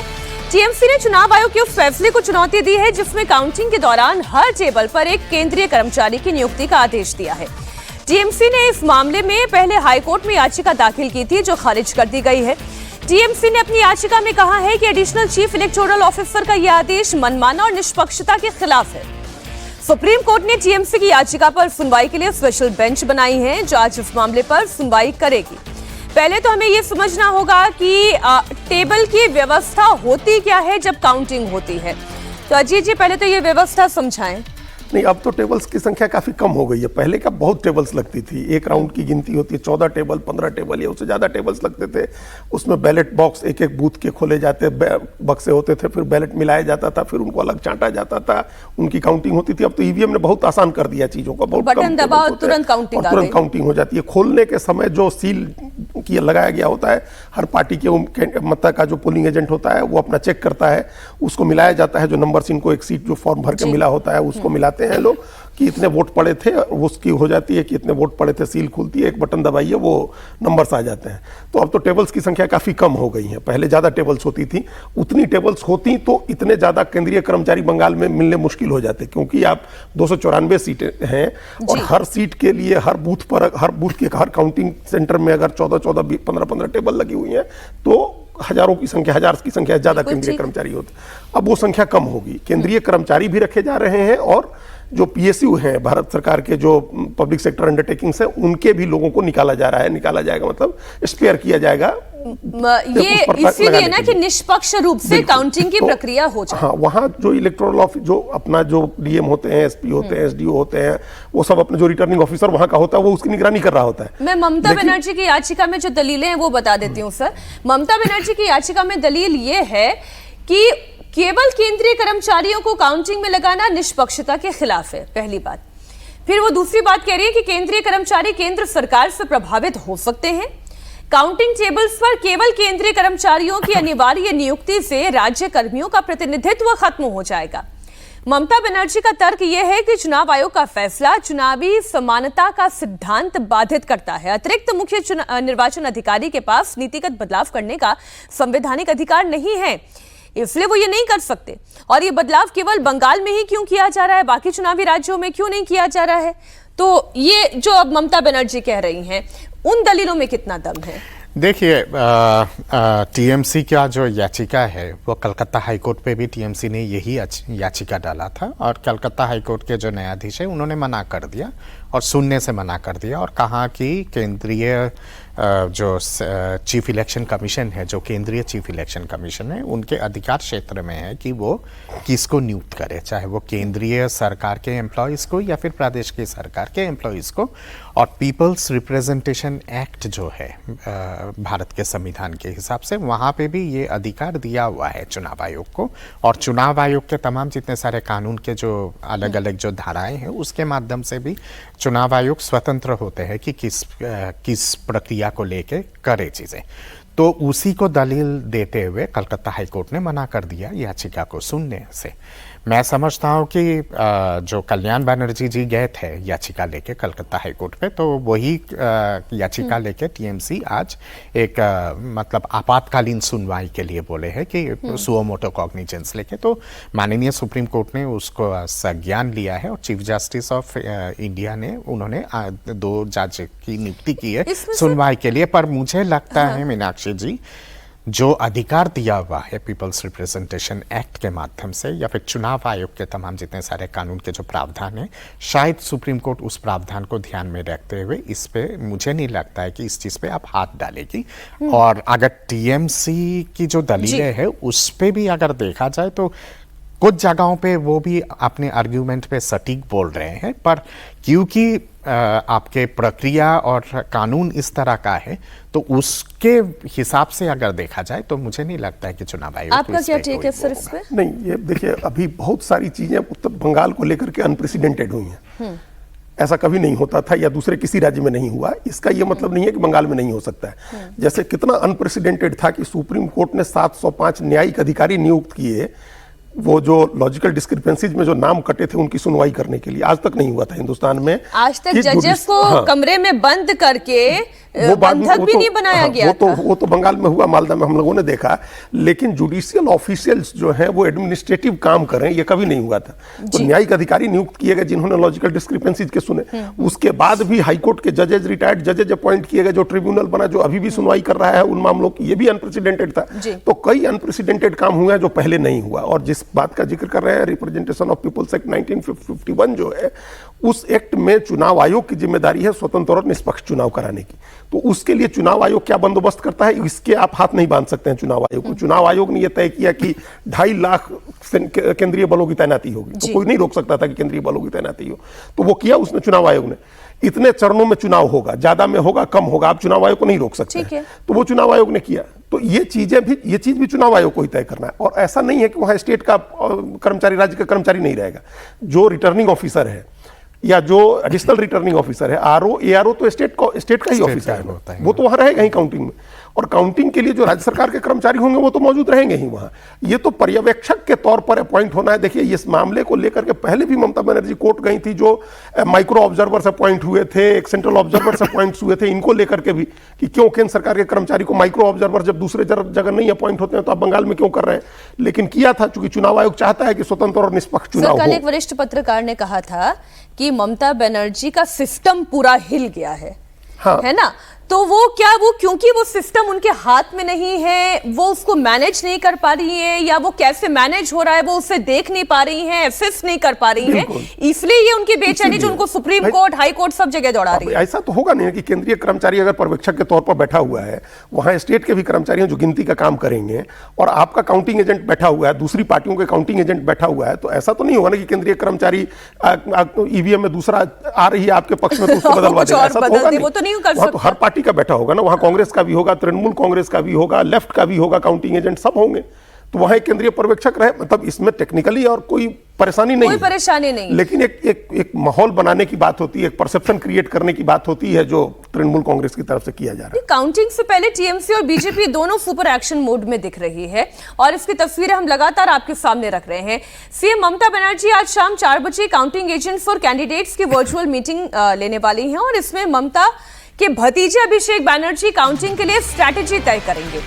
टीएमसी ने चुनाव आयोग के उस फैसले को चुनौती दी है जिसमें काउंटिंग के दौरान हर टेबल पर एक केंद्रीय कर्मचारी की नियुक्ति का आदेश दिया है। टीएमसी ने इस मामले में पहले हाईकोर्ट में याचिका दाखिल की थी जो खारिज कर दी गई है। टीएमसी ने अपनी याचिका में कहा है कि एडिशनल चीफ इलेक्टोरल ऑफिसर का यह आदेश मनमाना और निष्पक्षता के खिलाफ है। सुप्रीम कोर्ट ने टीएमसी की याचिका पर सुनवाई के लिए स्पेशल बेंच बनाई है जो आज इस मामले पर सुनवाई करेगी। पहले तो हमें यह समझना होगा कि टेबल की व्यवस्था होती क्या है जब काउंटिंग होती है। तो अजीत जी पहले तो ये व्यवस्था समझाएं। नहीं, अब तो टेबल्स की संख्या काफी कम हो गई है। पहले का बहुत टेबल्स लगती थी, एक राउंड की गिनती होती है, 14 टेबल 15 टेबल या उससे ज्यादा टेबल्स लगते थे। उसमें बैलेट बॉक्स एक एक बूथ के खोले जाते बक्से होते थे, फिर बैलेट मिलाया जाता था, फिर उनको अलग चांटा जाता था, उनकी काउंटिंग होती थी। अब तो ईवीएम ने बहुत आसान कर दिया चीजों को, बहुत बटन दबाओ तुरंत काउंटिंग हो जाती है। खोलने के समय जो सील की लगाया गया होता है, हर पार्टी के मत का जो पोलिंग एजेंट होता है वो अपना चेक करता है, उसको मिलाया जाता है। जो नंबर्स इनको एक सीट जो फॉर्म भर के मिला होता है उसको मिलाते हैं लोग कि इतने वोट पड़े थे, उसकी हो जाती है कि इतने वोट पड़े थे, सील खुलती है, एक बटन दबाइए, वो नंबर्स आ जाते हैं। तो अब तो टेबल्स की संख्या काफी कम हो गई है। पहले ज्यादा टेबल्स होती थी, उतनी टेबल्स होती तो इतने ज्यादा केंद्रीय कर्मचारी बंगाल में मिलने मुश्किल हो जाते, क्योंकि आप 294 सीटें हैं और हर सीट के लिए हर बूथ के हर काउंटिंग सेंटर में अगर 14 15 टेबल लगी हुई है तो हजार की संख्या ज्यादा केंद्रीय कर्मचारी होते। अब वो संख्या कम होगी, केंद्रीय कर्मचारी भी रखे जा रहे हैं और जो पीएसयू हैं, भारत सरकार के जो पब्लिक सेक्टर अंडरटेकिंग्स हैं, उनके भी लोगों को निकाला जाएगा, मतलब स्पेयर किया जाएगा। ये इसीलिए ना कि निष्पक्ष रूप से काउंटिंग की प्रक्रिया हो जाए। हाँ, वहाँ जो इलेक्टोरल ऑफिस जो अपना जो डीएम होते हैं, एसपी होते हैं, एसडीओ होते हैं, वो सब अपने जो रिटर्निंग ऑफिसर वहाँ का होता है वो उसकी निगरानी कर रहा होता है। मैं ममता बनर्जी की याचिका में जो दलीलें हैं वो बता देती हूँ सर। ममता बनर्जी की याचिका में दलील ये है कि केवल केंद्रीय कर्मचारियों को काउंटिंग में लगाना निष्पक्षता के खिलाफ है, पहली बात। फिर वो दूसरी बात कह रही है कि केंद्रीय कर्मचारी केंद्र सरकार से प्रभावित हो सकते हैं। काउंटिंग टेबल्स पर केवल केंद्रीय कर्मचारियों की अनिवार्य नियुक्ति से राज्य कर्मियों का प्रतिनिधित्व खत्म हो जाएगा। ममता बनर्जी का तर्क यह है कि चुनाव आयोग का फैसला चुनावी समानता का सिद्धांत बाधित करता है। अतिरिक्त मुख्य निर्वाचन अधिकारी के पास नीतिगत बदलाव करने का संवैधानिक अधिकार नहीं है, इसलिए वो ये नहीं कर सकते। और ये बदलाव केवल बंगाल में ही क्यों किया जा रहा है, बाकी चुनावी राज्यों में क्यों नहीं किया जा रहा है? तो ये जो अब ममता बनर्जी कह रही हैं, उन दलीलों में कितना दम है? देखिए, टीएमसी का जो याचिका है वो कलकत्ता हाईकोर्ट पे भी टीएमसी ने यही याचिका डाला था और कलकत्ता हाईकोर्ट के जो न्यायाधीश है उन्होंने मना कर दिया और सुनने से मना कर दिया और कहा कि केंद्रीय जो चीफ इलेक्शन कमीशन है, जो केंद्रीय चीफ इलेक्शन कमीशन है, उनके अधिकार क्षेत्र में है कि वो किसको नियुक्त करे, चाहे वो केंद्रीय सरकार के एम्प्लॉयज़ को या फिर प्रदेश की सरकार के एम्प्लॉयज़ को। और पीपल्स रिप्रेजेंटेशन एक्ट जो है भारत के संविधान के हिसाब से, वहाँ पे भी ये अधिकार दिया हुआ है चुनाव आयोग को। और चुनाव आयोग के तमाम जितने सारे कानून के जो अलग अलग जो धाराएं हैं, उसके माध्यम से भी चुनाव आयोग स्वतंत्र होते हैं कि किस प्रक्रिया को लेके करे चीज़ें। तो उसी को दलील देते हुए कलकत्ता हाईकोर्ट ने मना कर दिया याचिका को सुनने से। मैं समझता हूँ कि जो कल्याण बनर्जी जी गए थे याचिका लेके कलकत्ता हाईकोर्ट पे, तो वही याचिका लेके टीएमसी आज एक मतलब आपातकालीन सुनवाई के लिए बोले हैं कि सुओ मोटो कॉग्निजेंस लेके। तो माननीय सुप्रीम कोर्ट ने उसको संज्ञान लिया है और चीफ जस्टिस ऑफ इंडिया ने उन्होंने 2 जज की नियुक्ति की है सुनवाई के लिए। पर मुझे लगता है मीनाक्षी जी, जो अधिकार दिया हुआ है पीपल्स रिप्रेजेंटेशन एक्ट के माध्यम से या फिर चुनाव आयोग के तमाम जितने सारे कानून के जो प्रावधान है, शायद सुप्रीम कोर्ट उस प्रावधान को ध्यान में रखते हुए इस पे मुझे नहीं लगता है कि इस चीज़ पे आप हाथ डालेगी। और अगर टीएमसी की जो दलीलें है उस पे भी अगर देखा जाए तो कुछ जगहों पे वो भी अपने आर्ग्यूमेंट पे सटीक बोल रहे हैं, पर क्योंकि आपके प्रक्रिया और कानून इस तरह का है तो उसके हिसाब से अगर देखा जाए तो मुझे नहीं लगता है कि चुनाव आयोग आपका क्या टेक है सर इस पे? नहीं, ये देखिए अभी बहुत सारी चीजें उत्तर बंगाल को लेकर के अनप्रेसिडेंटेड हुई हैं। ऐसा कभी नहीं होता था या दूसरे किसी राज्य में नहीं हुआ। इसका ये मतलब नहीं है कि बंगाल में नहीं हो सकता है। जैसे कितना अनप्रेसिडेंटेड था कि सुप्रीम कोर्ट ने 705 न्यायिक अधिकारी नियुक्त किए, वो जो लॉजिकल डिस्क्रिपेंसीज में जो नाम कटे थे उनकी सुनवाई करने के लिए। आज तक नहीं हुआ था हिंदुस्तान में। आज तक जजेस को कमरे में बंद करके बंधक भी नहीं बनाया गया था। वो तो बंगाल में हुआ, मालदा में हम लोगों ने देखा। लेकिन जुडिशियल ऑफिशियल्स जो हैं वो एडमिनिस्ट्रेटिव काम करें, ये कभी नहीं हुआ था। तो न्यायिक अधिकारी नियुक्त किए गए जिन्होंने लॉजिकल डिस्क्रिपेंसीज के सुने। उसके बाद भी हाईकोर्ट के जजेज, रिटायर्ड जजेज अपॉइंट किए गए, जो ट्रिब्यूनल बना जो अभी भी सुनवाई कर रहा है उन मामलों की, ये भी अनप्रेसिडेंटेड था। तो कई अनप्रेसिडेंटेड काम हुए हैं जो पहले नहीं हुआ। और जिस बात का जिक्र कर रहे हैं रिप्रेजेंटेशन ऑफ पीपल्स एक्ट 1951 जो है, उस एक्ट में चुनाव आयोग की जिम्मेदारी है स्वतंत्र और निष्पक्ष चुनाव कराने की। तो उसके लिए चुनाव आयोग क्या बंदोबस्त करता है, इसके आप हाथ नहीं बांध सकते हैं चुनाव आयोग को। चुनाव आयोग ने यह तय किया कि 2.5 लाख केंद्रीय बलों की तैनाती होगी, तो कोई नहीं रोक सकता था कि केंद्रीय बलों की तैनाती हो। तो वो किया उसने, चुनाव आयोग ने। इतने चरणों में चुनाव होगा, ज्यादा में होगा, कम होगा, आप चुनाव आयोग को नहीं रोक सकते हैं। तो वो चुनाव आयोग ने किया। तो ये चीज भी चुनाव आयोग को ही तय करना है। और ऐसा नहीं है कि वहां स्टेट का कर्मचारी, राज्य का कर्मचारी नहीं रहेगा। जो रिटर्निंग ऑफिसर है या जो एडिशनल रिटर्निंग ऑफिसर है, आरओ, एआरओ, तो स्टेट का ही ऑफिसर है, वो तो वहां रहेगा ही काउंटिंग में। और काउंटिंग के लिए जो राज्य सरकार के कर्मचारी होंगे वो तो मौजूद रहेंगे ही वहां। ये तो पर्यवेक्षक के तौर पर अपॉइंट होना है। देखिए इस मामले को लेकर के पहले भी ममता बनर्जी कोर्ट गई थी, जो माइक्रो ऑब्जर्वर्स अपॉइंट हुए थे, एक सेंट्रल ऑब्जर्वर्स अपॉइंट हुए थे, इनको लेकर के भी कि क्यों केंद्र सरकार के कर्मचारी को माइक्रो ऑब्जर्वर जब दूसरे जगह नहीं अपॉइंट होते हैं तो आप बंगाल में क्यों कर रहे हैं। लेकिन किया था, चूंकि चुनाव आयोग चाहता है कि स्वतंत्र और निष्पक्ष चुनाव हो। एक वरिष्ठ पत्रकार ने कहा था कि ममता बनर्जी का सिस्टम पूरा हिल गया है, है ना? तो वो क्योंकि वो सिस्टम उनके हाथ में नहीं है, वो उसको मैनेज नहीं कर पा रही है, या वो कैसे मैनेज हो रहा है वो उसे देख नहीं पा रही है, असिस्ट नहीं कर पा रही है, इसलिए ये उनकी बेचैनी जो उनको सुप्रीम कोर्ट, हाई कोर्ट सब जगह दौड़ा रही है। ऐसा तो होगा नहीं कि केंद्रीय कर्मचारी अगर पर्यवेक्षक के तौर पर बैठा हुआ है, वहां स्टेट के भी कर्मचारी हैं जो गिनती का काम करेंगे, और आपका काउंटिंग एजेंट बैठा हुआ है, दूसरी पार्टियों के काउंटिंग एजेंट बैठा हुआ है, तो ऐसा तो नहीं होगा ना कि केंद्रीय कर्मचारी ईवीएम में दूसरा आ रही है आपके पक्ष में तो उसको बदलवा देगा। ऐसा तो होगा नहीं। तो हर पार्टी का बैठा होगा ना, कांग्रेस का भी होगा, तृणमूल कांग्रेस का भी होगा, लेफ्ट का भी होगा, काउंटिंग एजेंट सब होंगे। तो वहां एक केंद्रीय पर्यवेक्षक रहे, मतलब इसमें टेक्निकली और कोई परेशानी नहीं, कोई परेशानी नहीं। लेकिन एक माहौल बनाने की बात होती है, एक परसेप्शन क्रिएट करने की बात होती है, जो तृणमूल कांग्रेस की तरफ से किया जा रहा है। काउंटिंग से पहले टीएमसी और बीजेपी दोनों सुपर एक्शन मोड में दिख रही है और इसकी तस्वीरें हम लगातार आपके सामने रख रहे हैं। सीएम ममता बनर्जी आज शाम 4 बजे काउंटिंग एजेंट्स और कैंडिडेट्स की वर्चुअल मीटिंग लेने वाली हैं और इसमें ममता के भतीजे अभिषेक बनर्जी काउंटिंग के लिए स्ट्रैटेजी तय करेंगे।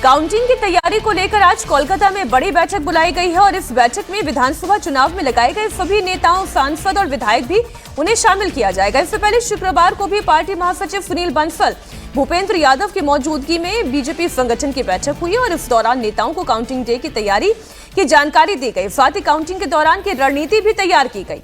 काउंटिंग की तैयारी को लेकर आज कोलकाता में बड़ी बैठक बुलाई गई है और इस बैठक में विधानसभा चुनाव में लगाए गए सभी नेताओं, सांसद और विधायक भी उन्हें शामिल किया जाएगा। इससे पहले शुक्रवार को भी पार्टी महासचिव सुनील बंसल, भूपेंद्र यादव की मौजूदगी में बीजेपी संगठन की बैठक हुई और इस दौरान नेताओं को काउंटिंग डे की तैयारी की जानकारी दी गई। साथ ही काउंटिंग के दौरान की रणनीति भी तैयार की गई।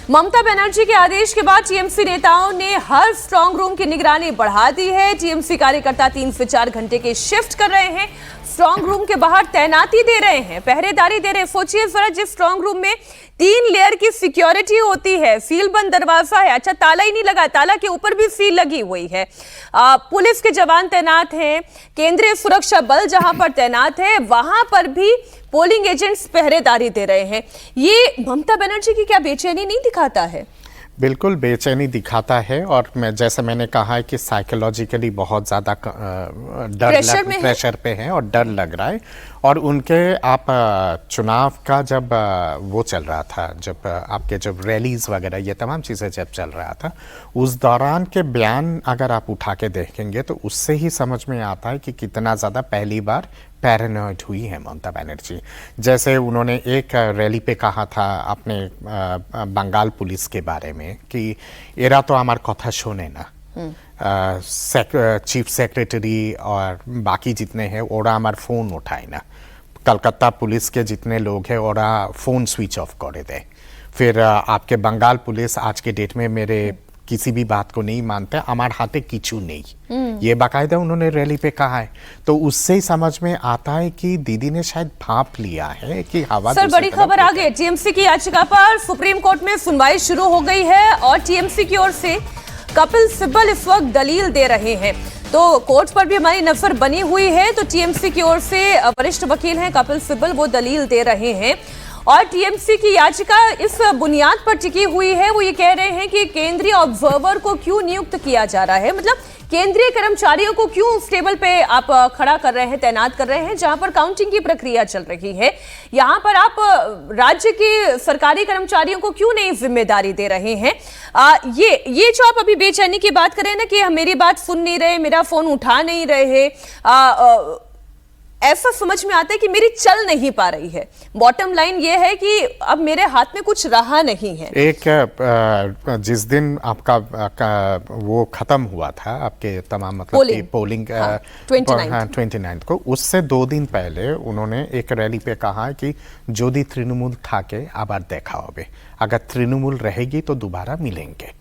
ममता बनर्जी के आदेश के बाद टीएमसी नेताओं ने हर स्ट्रांग रूम की निगरानी बढ़ा दी है। टीएमसी कार्यकर्ता 3 से 4 घंटे के शिफ्ट कर रहे हैं, स्ट्रांग रूम के बाहर तैनाती दे रहे हैं, पहरेदारी दे रहे हैं। सोचिए जरा, जिस स्ट्रांग रूम में 3 लेयर की सिक्योरिटी होती है, सील बंद दरवाजा है, अच्छा ताला ही नहीं लगा, ताला के ऊपर भी सील लगी हुई है, पुलिस के जवान तैनात हैं, केंद्रीय सुरक्षा बल जहां पर तैनात है वहां पर भी पोलिंग एजेंट्स पहरेदारी दे रहे हैं। ये ममता बनर्जी की क्या बेचैनी नहीं दिखाता है? बिल्कुल बेचैनी दिखाता है। और मैं जैसे मैंने कहा है कि साइकोलॉजिकली बहुत ज़्यादा प्रेशर पे हैं और डर लग रहा है। और उनके आप चुनाव का जब वो चल रहा था, जब आपके जब रैलीज वगैरह ये तमाम चीज़ें जब चल रहा था, उस दौरान के बयान अगर आप उठा के देखेंगे तो उससे ही समझ में आता है कि कितना ज़्यादा पहली बार पैरानॉइड हुई है ममता बनर्जी। जैसे उन्होंने एक रैली पे कहा था अपने बंगाल पुलिस के बारे में कि एरा तो हमार कथा शोने ना, चीफ सेक्रेटरी और बाकी जितने हैं ओरा हमार फोन उठाए ना, कलकत्ता पुलिस के जितने लोग हैं ओरा फोन स्विच ऑफ करे दे। फिर आपके बंगाल पुलिस आज के डेट में मेरे किसी भी बात को नहीं मानते, हमार हाथे किचू नहीं, ये बाकायदा उन्होंने रैली पे कहा है। तो उससे ही समझ में आता है कि दीदी ने शायद भांप लिया है कि हवा। सर, बड़ी खबर आ गई, टीएमसी की याचिका पर सुप्रीम कोर्ट में सुनवाई शुरू हो गई है और टीएमसी की ओर से कपिल सिब्बल इस वक्त दलील दे रहे हैं। तो कोर्ट पर भी हमारी नजर बनी हुई है। तो टीएमसी की ओर से वरिष्ठ वकील हैं कपिल सिब्बल, वो दलील दे रहे हैं और टीएमसी की याचिका इस बुनियाद पर टिकी हुई है, वो ये कह रहे हैं कि केंद्रीय ऑब्जर्वर को क्यों नियुक्त किया जा रहा है, मतलब केंद्रीय कर्मचारियों को क्यों उस टेबल पे आप खड़ा कर रहे हैं, तैनात कर रहे हैं जहां पर काउंटिंग की प्रक्रिया चल रही है। यहां पर आप राज्य के सरकारी कर्मचारियों को क्यों नहीं जिम्मेदारी दे रहे हैं? ये जो आप अभी बेचैनी की बात करें ना कि मेरी बात सुन नहीं रहे, मेरा फोन उठा नहीं रहे, ऐसा समझ में आता है कि मेरी चल नहीं पा रही है। बॉटम लाइन ये है कि अब मेरे हाथ में कुछ रहा नहीं है। एक जिस दिन आपका वो खत्म हुआ था आपके तमाम मतलब पोलिंग 29 को, उससे 2 दिन पहले उन्होंने एक रैली पे कहा कि जोदी तृणमूल था के आबार देखा होगे, अगर तृणमूल रहेगी तो दोबारा मिलेंगे।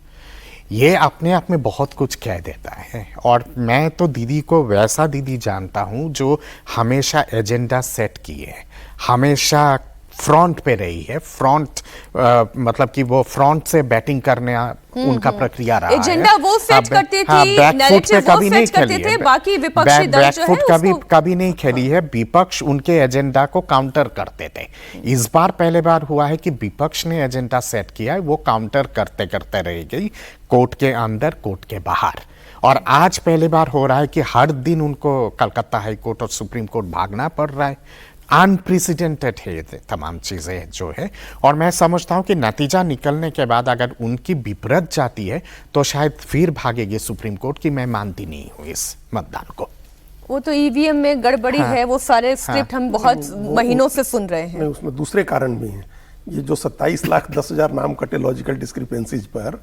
ये अपने आप में बहुत कुछ कह देता है। और मैं तो दीदी को वैसा दीदी जानता हूँ जो हमेशा एजेंडा सेट किए, हमेशा फ्रंट पे रही है। फ्रंट मतलब कि वो फ्रंट से बैटिंग करने उनका प्रक्रिया रहा है। एजेंडा वो सेट करती थी, नैरेटिव वो सेट करते थे, बाकी विपक्षी दल जो है कभी नहीं खेली है। विपक्ष उनके एजेंडा को काउंटर करते थे। इस बार पहले बार हुआ है कि विपक्ष ने एजेंडा सेट किया है, वो काउंटर करते करते रह गई, कोर्ट के अंदर कोर्ट के बाहर। और आज पहली बार हो रहा है कि हर दिन उनको कलकत्ता हाई कोर्ट और सुप्रीम कोर्ट भागना पड़ रहा है। अनप्रेसिडेंटेड है तमाम चीज़ें जो है। और मैं समझता हूँ कि नतीजा निकलने के बाद अगर उनकी विपरीत जाती है तो शायद फिर भागेगी सुप्रीम कोर्ट की मैं मानती नहीं हूँ इस मतदान को। वो तो ईवीएम में गड़बड़ी है, वो सारे स्क्रिप्ट हम बहुत महीनों से सुन रहे हैं। उसमें दूसरे कारण भी हैं। ये जो 27,10,000 नाम कटे लॉजिकल डिस्क्रिपेंसीज पर,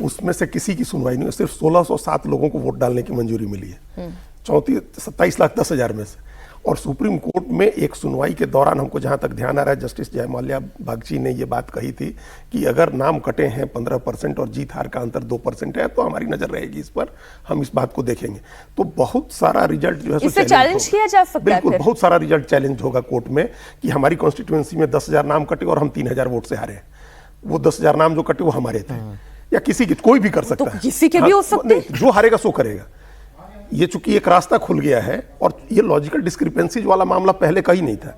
उसमें से किसी की सुनवाई नहीं हुई। सिर्फ 1607 लोगों को वोट डालने की मंजूरी मिली है 27,10,000 में से। और सुप्रीम कोर्ट में एक सुनवाई के दौरान हमको जहां तक ध्यान आ रहा है, जस्टिस जयमाल्या बागची ने ये बात कही थी कि अगर नाम कटे हैं 15% और जीत हार का अंतर 2% है तो हमारी नजर रहेगी इस पर, हम इस बात को देखेंगे। तो बहुत सारा रिजल्ट जो है इससे चैलेंज किया जा सकता है। बिल्कुल, बहुत सारा रिजल्ट चैलेंज होगा कोर्ट में कि हमारी कॉन्स्टिट्यूएंसी में 10,000 नाम कटे और हम 3,000 वोट से हारे। वो 10,000 नाम जो कटे वो हमारे थे, या किसी की, कोई भी कर सकता है, किसी के भी हो सकते हैं। जो हारेगा सो करेगा। ये चूंकि एक रास्ता खुल गया है और ये लॉजिकल डिस्क्रिपेंसीज वाला मामला पहले का ही नहीं था।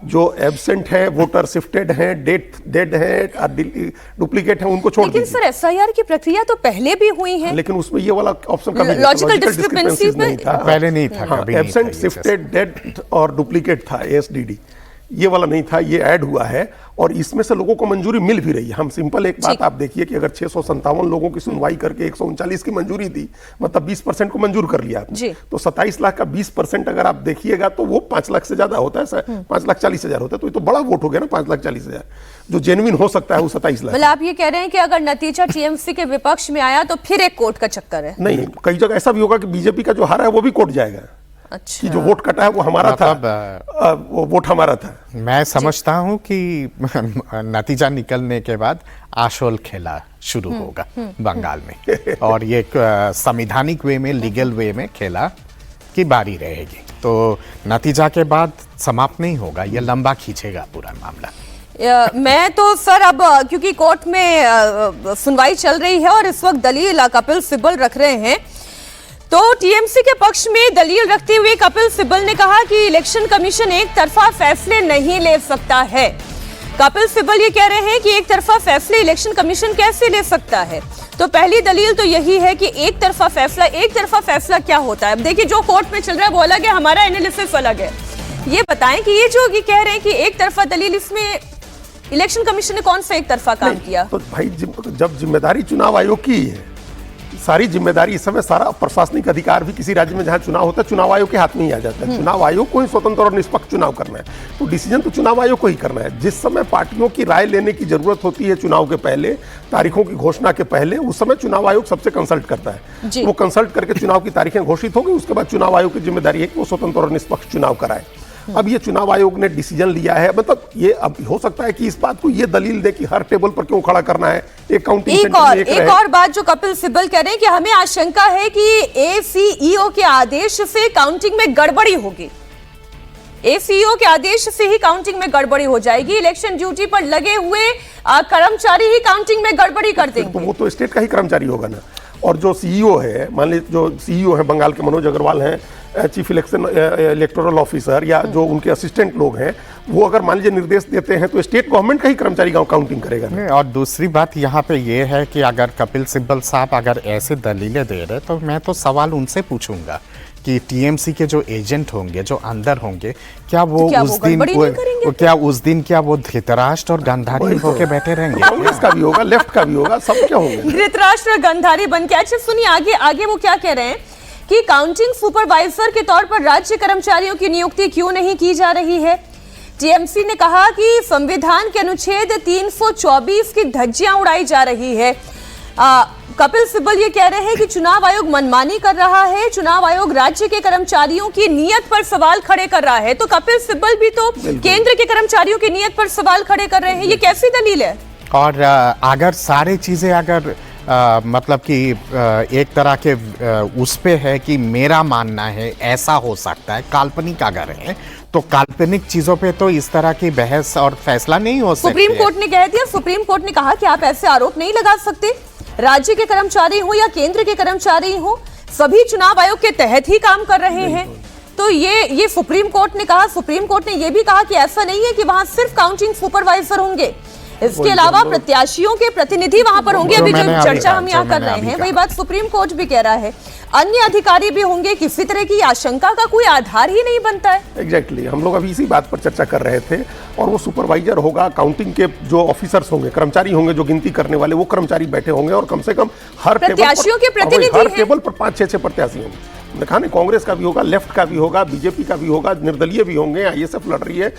जो एब्सेंट है, वोटर शिफ्टेड हैं, डेड है, डुप्लीकेट है, उनको छोड़ दीजिए। लेकिन सर एसआईआर की प्रक्रिया तो पहले भी हुई है, लेकिन उसमें ये वाला ऑप्शन कभी लॉजिकल डिस्क्रिपेंसीज नहीं था, पहले नहीं था। एब्सेंट, शिफ्टेड, डेड और डुप्लीकेट था, एसडीडी, ये वाला नहीं था, ये ऐड हुआ है और इसमें से लोगों को मंजूरी मिल भी रही है। हम सिंपल एक बात आप देखिए कि अगर 657 लोगों की सुनवाई करके 139 की मंजूरी दी, मतलब 20% को मंजूर कर लिया आपने, तो 27 लाख का 20% अगर आप देखिएगा तो वो 5 लाख से ज्यादा होता है, 5,40,000 होता है। तो ये तो बड़ा वोट हो गया ना, 5,40,000 जो जेन्युइन हो सकता है वो 27 लाख। मतलब आप ये कह रहे हैं कि अगर नतीजा टीएमसी के विपक्ष में आया तो फिर एक कोर्ट का चक्कर है? नहीं, कई जगह ऐसा भी होगा कि बीजेपी का जो हारा है वो भी कोर्ट जाएगा। अच्छा। कि जो वोट कटा है वो हमारा था, वो वोट हमारा था। मैं समझता हूं कि नतीजा निकलने के बाद आशोल खेला शुरू होगा बंगाल में, और ये संवैधानिक वे में, लीगल वे में खेला की बारी रहेगी। तो नतीजा के बाद समाप्त नहीं होगा, ये लंबा खींचेगा पूरा मामला। मैं तो सर अब क्योंकि कोर्ट में सुनवाई चल रही है और इस वक्त दलील कपिल सिब्बल रख रहे हैं, तो टीएमसी के पक्ष में दलील रखते हुए कपिल सिब्बल ने कहा कि इलेक्शन कमीशन एक तरफा फैसले नहीं ले सकता है। कपिल सिब्बल ये कह रहे हैं कि एक तरफा फैसले इलेक्शन कमीशन कैसे ले सकता है। तो पहली दलील तो यही है कि एक तरफा फैसला क्या होता है। अब देखिए, जो कोर्ट में चल रहा है वो अलग है, हमारा एनालिसिस अलग है। ये बताएं कि ये जो कह रहे हैं कि एक तरफा दलील, इसमें इलेक्शन कमीशन ने कौन सा एक तरफा काम किया? तो भाई जब जिम्मेदारी चुनाव आयोग की है, सारी जिम्मेदारी इस समय, सारा प्रशासनिक अधिकार भी किसी राज्य में जहां चुनाव होता है चुनाव आयोग के हाथ में ही आ जाता है। चुनाव आयोग को ही स्वतंत्र और निष्पक्ष चुनाव करना है, तो डिसीजन तो चुनाव आयोग को ही करना है। जिस समय पार्टियों की राय लेने की जरूरत होती है चुनाव के पहले, तारीखों की घोषणा के पहले, उस समय चुनाव आयोग सबसे कंसल्ट करता है। वो कंसल्ट करके चुनाव की तारीखें घोषित होगी, उसके बाद चुनाव आयोग की जिम्मेदारी है कि वो स्वतंत्र और निष्पक्ष चुनाव कराए। अब ये चुनाव आयोग ने डिसीजन लिया है, मतलब ये अब हो सकता है कि इस बात को ये दलील दे कि हर टेबल पर क्यों खड़ा करना है, एक काउंटिंग सेंटर एक और बात जो कपिल सिब्बल कह रहे हैं कि हमें आशंका है कि एसीईओ के आदेश से काउंटिंग में गड़बड़ी होगी। एसीईओ के आदेश से ही काउंटिंग में गड़बड़ी हो जाएगी, इलेक्शन ड्यूटी पर लगे हुए कर्मचारी ही काउंटिंग में गड़बड़ी कर देंगे। तो वो तो स्टेट का ही कर्मचारी होगा ना। और जो सीईओ है, मान लीजिए जो सीईओ है बंगाल के मनोज अग्रवाल हैं, चीफ इलेक्टोरल ऑफिसर, या जो उनके असिस्टेंट लोग हैं, वो अगर मान लीजिए निर्देश देते हैं तो स्टेट गवर्नमेंट का ही कर्मचारी काउंटिंग करेगा। और दूसरी बात यहाँ पे ये है कि अगर कपिल सिब्बल साहब अगर ऐसे दलीलें दे रहे, तो मैं तो सवाल उनसे पूछूंगा कि टीएमसी के जो एजेंट होंगे, जो अंदर होंगे, क्या वो उस दिन धृतराष्ट्र और गंधारी होके बैठे रहेंगे? कांग्रेस का भी होगा, लेफ्ट का भी होगा, सब क्या होंगे धृतराष्ट्र और गंधारी बन के। अच्छा सुनिए, आगे वो क्या कह रहे हैं कि काउंटिंग सुपरवाइजर के तौर पर राज्य कर्मचारियों की नियुक्ति क्यों नहीं की जा रही है। टीएमसी ने कहा कि संविधान के अनुच्छेद 324 की धज्जियां उड़ाई जा रही है। कपिल सिब्बल ये कह रहे हैं कि चुनाव आयोग मनमानी कर रहा है, चुनाव आयोग राज्य के कर्मचारियों की नीयत पर सवाल खड़े कर रहा है। तो कपिल सिब्बल भी तो केंद्र के कर्मचारियों की नीयत पर सवाल खड़े कर रहे हैं, ये कैसी दलील है? और अगर सारी चीजें अगर मतलब कि एक तरह के उस पे है कि मेरा मानना है ऐसा हो सकता है, काल्पनिक अगर है तो काल्पनिक चीजों पे तो इस तरह की बहस और फैसला नहीं हो सकता। सुप्रीम कोर्ट ने कह दिया, सुप्रीम कोर्ट ने कहा कि आप ऐसे आरोप नहीं लगा सकते, राज्य के कर्मचारी हो या केंद्र के कर्मचारी हो, सभी चुनाव आयोग के तहत ही काम कर रहे हैं। तो ये सुप्रीम कोर्ट ने कहा। सुप्रीम कोर्ट ने यह भी कहा कि ऐसा नहीं है कि वहां सिर्फ काउंटिंग सुपरवाइजर होंगे, इसके अलावा प्रत्याशियों के प्रतिनिधि वहां पर होंगे। अभी जो चर्चा हम यहाँ कर रहे हैं वही बात सुप्रीम कोर्ट भी कह रहा है, अन्य अधिकारी भी होंगे। किसी तरह की आशंका का कोई आधार ही नहीं बनता है। एग्जैक्टली हम लोग अभी इसी बात पर चर्चा कर रहे थे। और वो सुपरवाइजर होगा, काउंटिंग के जो ऑफिसर्स होंगे, कर्मचारी होंगे, जो गिनती करने वाले, वो कर्मचारी बैठे होंगे, और कम से कम हर प्रत्याशियों के प्रतिनिधि हर टेबल पर 5-6 प्रत्याशी होंगे। देखा नहीं, कांग्रेस का भी होगा, लेफ्ट का भी होगा, बीजेपी का भी होगा, निर्दलीय भी होंगे, आईएसएफ लड़ रही है,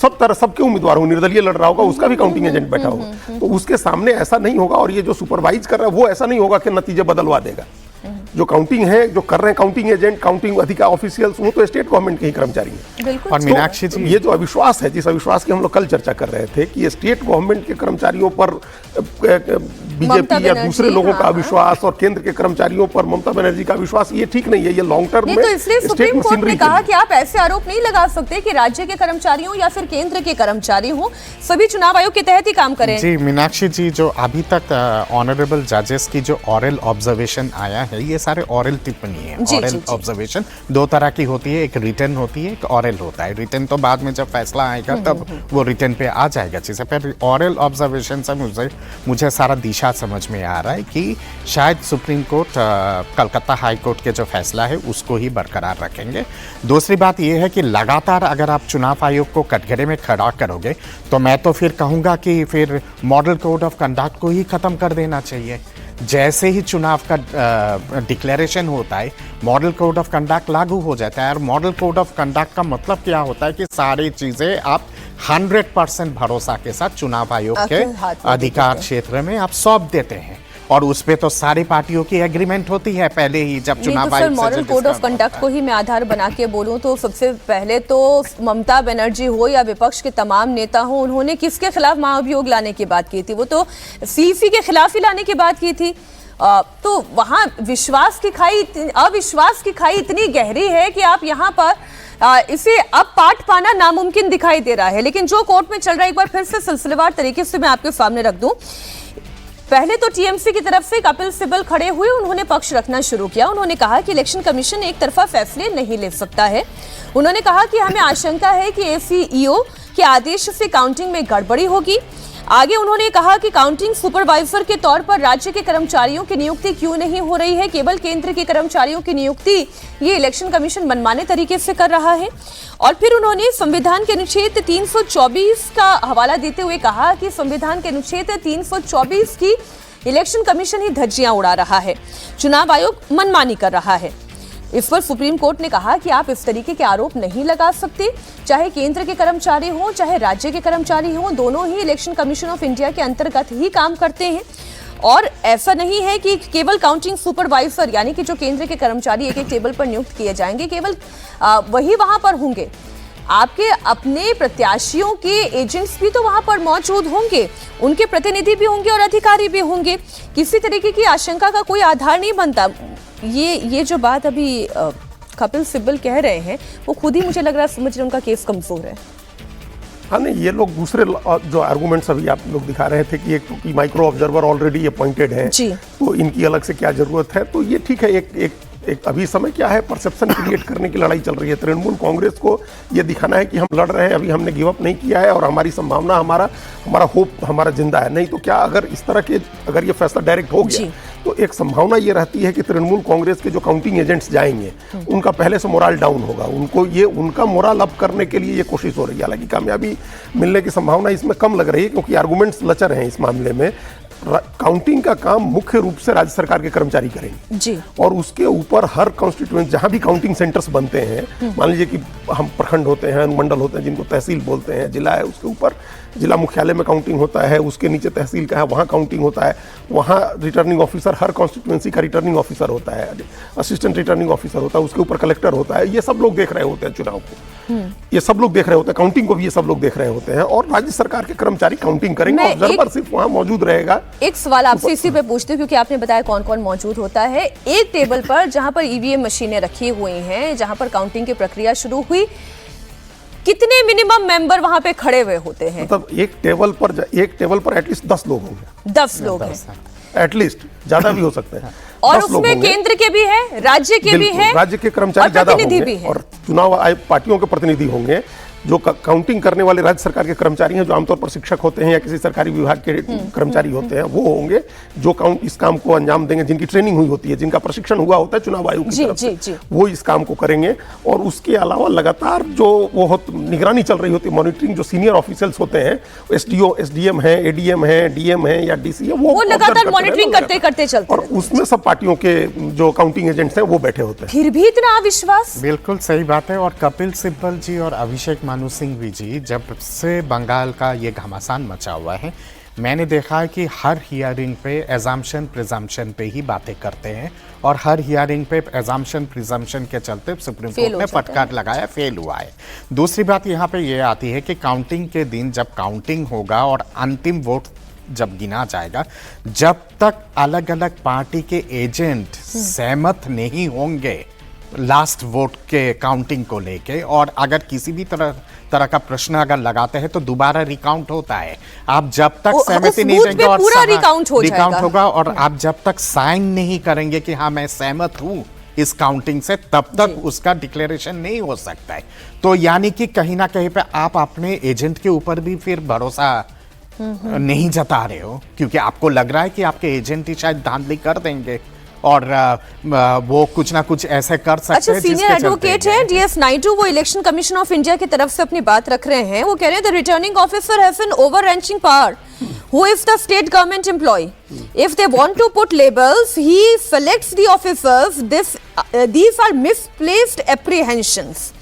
सब तरह सबके उम्मीदवार होंगे, निर्दलीय लड़ रहा होगा, उसका भी काउंटिंग एजेंट बैठा होगा। तो उसके सामने ऐसा नहीं होगा। और ये जो सुपरवाइज कर रहा है वो ऐसा नहीं होगा कि नतीजे बदलवा देगा। जो काउंटिंग है, जो कर रहे हैं काउंटिंग एजेंट, काउंटिंग अधिकारी, ऑफिशियल्स, वो तो स्टेट गवर्नमेंट के ही कर्मचारी हैं। और मीनाक्षी जी, ये जो अविश्वास है, जिस अविश्वास की हम लोग कल चर्चा कर रहे थे कि ये स्टेट गवर्नमेंट के कर्मचारियों पर बीजेपी या दूसरे लोगों का अविश्वास और केंद्र के कर्मचारियों पर ममता बनर्जी का विश्वास, ये ठीक नहीं है। ये लॉन्ग टर्म में तो इसलिए सुप्रीम कोर्ट ने कहा कि आप ऐसे आरोप नहीं लगा सकते कि राज्य के कर्मचारी हो या फिर केंद्र के कर्मचारी हो, सभी चुनाव आयोग के तहत ही काम करें। जी मीनाक्षी जी, जो अभी तक ऑनरेबल जजेस की जो ऑरल ऑब्जर्वेशन आया है, ये सारे ऑरल टिप्पणी है। ऑरल ऑब्जर्वेशन दो तरह की होती है, एक रिटन होती है, एक ऑरल होता है। रिटन तो बाद में जब फैसला आएगा तब वो रिटन पे आ जाएगा चीजें, पर ऑरल ऑब्जर्वेशन से मुझे सारा दिशा समझ में आ रहा है कि शायद supreme court Calcutta high court के जो फैसला है उसको ही बरकरार रखेंगे। दूसरी बात यह है कि लगातार अगर आप चुनाव आयोग को कटघरे में खड़ा करोगे तो मैं तो फिर कहूंगा कि फिर मॉडल कोड ऑफ कंडक्ट को ही खत्म कर देना चाहिए। जैसे ही चुनाव का डिक्लेरेशन होता है, मॉडल कोड ऑफ कंडक्ट लागू हो जाता है। और मॉडल कोड ऑफ कंडक्ट का मतलब क्या होता है कि सारी चीजें आप 100% भरोसा के साथ चुनाव आयोग के अधिकार क्षेत्र में आप सौंप देते हैं। और उस पे तो सारी पार्टियों की एग्रीमेंट होती है पहले ही जब चुनाव sir, moral code of conduct को ही मैं आधार बना के बोलूं तो सबसे पहले तो ममता बनर्जी हो या विपक्ष के तमाम नेता हो, उन्होंने किसके खिलाफ महाभियोग लाने की बात की थी? वो तो सीईसी के खिलाफ ही लाने की बात की थी। तो वहां अविश्वास की खाई इतनी गहरी है कि आप यहाँ पर इसे अब पाट पाना नामुमकिन दिखाई दे रहा है। लेकिन जो कोर्ट में चल रहा है, एक बार फिर से सिलसिलेवार तरीके से मैं आपके सामने रख दूं। पहले तो टीएमसी की तरफ से कपिल सिब्बल खड़े हुए, उन्होंने पक्ष रखना शुरू किया। उन्होंने कहा कि इलेक्शन कमीशन एक तरफा फैसले नहीं ले सकता है। उन्होंने कहा कि हमें आशंका है कि एसीईओ के आदेश से काउंटिंग में गड़बड़ी होगी। आगे उन्होंने कहा कि काउंटिंग सुपरवाइजर के तौर पर राज्य के कर्मचारियों की नियुक्ति क्यों नहीं हो रही है, केवल केंद्र के कर्मचारियों की नियुक्ति ये इलेक्शन कमीशन मनमाने तरीके से कर रहा है। और फिर उन्होंने संविधान के अनुच्छेद 324 का हवाला देते हुए कहा कि संविधान के अनुच्छेद 324 की इलेक्शन कमीशन ही धज्जियां उड़ा रहा है, चुनाव आयोग मनमानी कर रहा है। इस पर सुप्रीम कोर्ट ने कहा कि आप इस तरीके के आरोप नहीं लगा सकते, चाहे केंद्र के कर्मचारी हों चाहे राज्य के कर्मचारी हों, दोनों ही इलेक्शन कमीशन ऑफ इंडिया के अंतर्गत ही काम करते हैं। और ऐसा नहीं है कि केवल काउंटिंग सुपरवाइजर यानी कि जो केंद्र के कर्मचारी एक एक टेबल पर नियुक्त किए जाएंगे, केवल वही वहां पर होंगे। आपके अपने प्रत्याशियों के एजेंट्स भी तो वहां पर मौजूद होंगे, उनके प्रतिनिधि भी होंगे और अधिकारी भी होंगे। किसी तरीके की आशंका का कोई आधार नहीं बनता। ये जो बात अभी कपिल सिब्बल कह रहे हैं, वो खुद ही मुझे लग रहा है समझ रहे उनका केस कमजोर है। हाँ नहीं, ये लोग दूसरे जो आर्गुमेंट्स अभी आप लोग दिखा रहे थे कि एक तो कि माइक्रो ऑब्जर्वर ऑलरेडी अपॉइंटेड हैं, तो इनकी अलग से क्या जरूरत है, तो ये ठीक है। एक अभी समय क्या है, परसेप्शन क्रिएट करने की लड़ाई चल रही है। तृणमूल कांग्रेस को ये दिखाना है कि हम लड़ रहे हैं, अभी हमने गिव अप नहीं किया है और हमारी संभावना, हमारा होप हमारा जिंदा है। नहीं तो क्या, अगर इस तरह के अगर ये फैसला डायरेक्ट हो गया तो एक संभावना ये रहती है कि तृणमूल कांग्रेस के जो काउंटिंग एजेंट्स जाएंगे उनका पहले से मोराल डाउन होगा। उनका मोराल अप करने के लिए ये कोशिश हो रही है। हालांकि कामयाबी मिलने की संभावना इसमें कम लग रही है, क्योंकि आर्गुमेंट्स लचर हैं इस मामले में। काउंटिंग का काम मुख्य रूप से राज्य सरकार के कर्मचारी करेंगे जी। और उसके ऊपर हर कॉन्स्टिट्यूएंसी जहां भी काउंटिंग सेंटर्स बनते हैं, मान लीजिए कि हम प्रखंड होते हैं, अनुमंडल होते हैं जिनको तहसील बोलते हैं, जिला है, उसके ऊपर जिला मुख्यालय में काउंटिंग होता है, उसके नीचे तहसील का है, वहाँ काउंटिंग होता है। वहाँ रिटर्निंग ऑफिसर, हर कॉन्स्टिट्यूएंसी का रिटर्निंग ऑफिसर होता है, असिस्टेंट रिटर्निंग ऑफिसर होता है, उसके ऊपर कलेक्टर होता है। ये सब लोग देख रहे होते हैं चुनाव को, ये सब लोग देख रहे होते हैं, काउंटिंग को भी ये सब लोग देख रहे होते हैं। और राज्य सरकार के कर्मचारी काउंटिंग करेंगे, ऑब्जर्वर सिर्फ वहाँ मौजूद रहेगा। एक सवाल आपसे इसी पे पूछते हैं, क्योंकि आपने बताया कौन कौन मौजूद होता है एक टेबल पर जहां पर ईवीएम मशीनें रखी हुई हैं, जहां पर काउंटिंग की प्रक्रिया शुरू हुई। कितने मिनिमम मेंबर वहां पे खड़े हुए होते हैं? मतलब एक टेबल पर एटलीस्ट 10 लोग होंगे। 10 लोग हैं एटलीस्ट, ज्यादा भी हो सकते हैं। और उसमें केंद्र के भी है, राज्य के भी है, राज्य के कर्मचारी ज्यादा होंगे और चुनाव आयोग पार्टियों के प्रतिनिधि होंगे। जो काउंटिंग करने वाले राज्य सरकार के कर्मचारी हैं, जो आमतौर पर शिक्षक होते हैं या किसी सरकारी विभाग के कर्मचारी होते हैं, वो होंगे जो इस काम को अंजाम देंगे, जिनकी ट्रेनिंग हुई होती है, जिनका प्रशिक्षण हुआ होता है चुनाव आयोग की तरफ से, वो इस काम को करेंगे। और उसके अलावा लगातार जो वो निगरानी चल रही होती है, मॉनिटरिंग, जो सीनियर ऑफिसर्स होते हैं, एसडीओ, एसडीएम है, एडीएम है, डीएम है या डीसी है, वो लगातार मॉनिटरिंग करते चलते और उसमें सब पार्टियों के जो काउंटिंग एजेंट्स हैं वो बैठे होते हैं। फिर भी इतना अविश्वास? बिल्कुल सही बात है। और कपिल सिब्बल जी और अभिषेक मनु सिंघवी जी, जब से बंगाल का ये घमासान मचा हुआ है, मैंने देखा है कि हर हियरिंग पे एजम्पशन प्रिजम्पशन पे ही बातें करते हैं और हर हियरिंग पे एजम्पशन प्रिजम्पशन के चलते सुप्रीम कोर्ट ने फटकार लगाया, फेल हुआ है। दूसरी बात यहाँ पे ये आती है कि काउंटिंग के दिन जब काउंटिंग होगा और अंतिम वोट जब गिना जाएगा, जब तक अलग अलग पार्टी के एजेंट सहमत नहीं होंगे लास्ट वोट के काउंटिंग को लेके, और अगर किसी भी तरह का प्रश्न अगर लगाते हैं तो दोबारा रिकाउंट होता है। आप जब तक सहमति नहीं देंगे और पूरा रिकाउंट होगा और आप जब तक साइन नहीं करेंगे कि हाँ मैं सहमत हूं इस काउंटिंग से, तब तक उसका डिक्लेरेशन नहीं हो सकता है। तो यानी कि कहीं ना कहीं पे आप अपने एजेंट के ऊपर भी फिर भरोसा नहीं जता रहे हो, क्योंकि आपको लग रहा है कि आपके एजेंट ही शायद धांधली कर देंगे और वो कुछ ना कुछ ऐसे कर सकते हैं। अच्छा, सीनियर एडवोकेट है डीएस नायडू, वो इलेक्शन कमीशन ऑफ इंडिया की तरफ से अपनी बात रख रहे हैं। वो कह रहे हैं the returning officer has an overreaching power who is the state government employee. If they want to put labels, he selects the officers. These are misplaced apprehensions.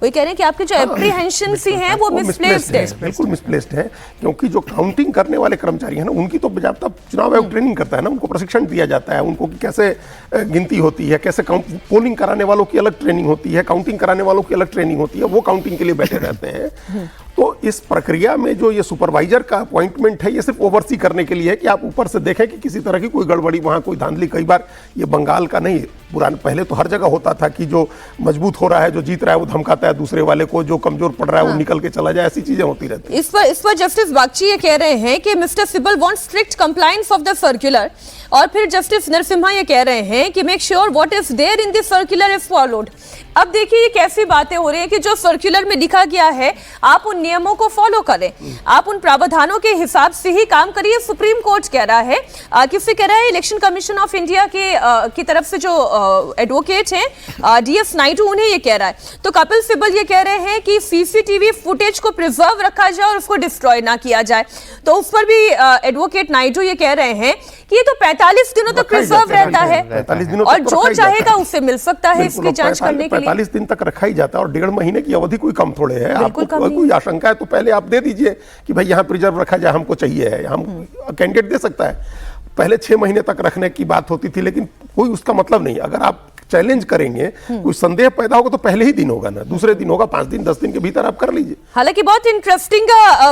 वही कह रहे हैं कि आपके जो एप्रीहेंशन सी हैं वो मिसप्लेस्ड है। बिल्कुल मिसप्लेस्ड है, क्योंकि जो काउंटिंग करने वाले कर्मचारी हैं ना, उनकी तो बाकायदा चुनाव आयोग ट्रेनिंग करता है ना, उनको प्रशिक्षण दिया जाता है, उनको कि कैसे गिनती होती है, कैसे पोलिंग कराने वालों की अलग ट्रेनिंग होती है, काउंटिंग कराने वालों की अलग ट्रेनिंग होती है, वो काउंटिंग के लिए बैठे रहते हैं। तो इस प्रक्रिया में जो ये सुपरवाइजर का अपॉइंटमेंट है, ये सिर्फ ओवरसी करने के लिए है कि आप ऊपर से देखें कि किसी तरह की कोई गड़बड़ी, वहां कोई धांधली। कई बार ये बंगाल का नहीं, पुराने पहले तो हर जगह होता था कि जो मजबूत हो रहा है, जो जीत रहा है, वो धमकाता है दूसरे वाले को, जो कमजोर पड़ रहा है वो निकल के चला जाए, ऐसी चीजें होती रहती है। इस पर जस्टिस बागची ये कह रहे हैं कि mister Sibal want strict compliance of the circular, और फिर जस्टिस नरसिम्हा ये कह रहे हैं कि make sure what is there in the circular is followed. अब देखिए ये कैसी बातें हो रही है कि जो सर्कुलर में लिखा गया है आप उन नियमों को फॉलो करें, आप उन प्रावधानों के हिसाब से ही काम करिए। सुप्रीम कोर्ट कह रहा है, किससे कह रहा है, इलेक्शन कमीशन ऑफ इंडिया की तरफ से जो एडवोकेट हैं डीएस नायडू, उन्हें ये कह रहा है। तो कपिल सिब्बल ये कह रहे हैं कि सीसीटीवी फुटेज को प्रिजर्व रखा जाए और उसको डिस्ट्रॉय ना किया जाए। तो उस पर भी एडवोकेट नायडू ये कह रहे हैं कि ये तो 45 दिनों तक प्रिजर्व रहता है, 45 दिनों और तक जो रखा ही चाहेगा जाता है। उससे मिल सकता है इसकी जांच करने के लिए। 45 दिन तक रखा ही जाता है, और 1.5 महीने की अवधि कोई कम थोड़े है। आपको कम नहीं। कोई आशंका है तो पहले आप दे दीजिए कि भाई यहाँ प्रिजर्व रखा जाए, हमको चाहिए है, हम कैंडिडेट दे सकता है। पहले 6 महीने तक रखने की बात होती थी, लेकिन कोई उसका मतलब नहीं। अगर आप चैलेंज करेंगे, कोई संदेह पैदा होगा तो पहले ही दिन होगा ना, दूसरे दिन होगा, 5 दिन 10 दिन के भीतर आप कर लीजिए। हालांकि बहुत इंटरेस्टिंग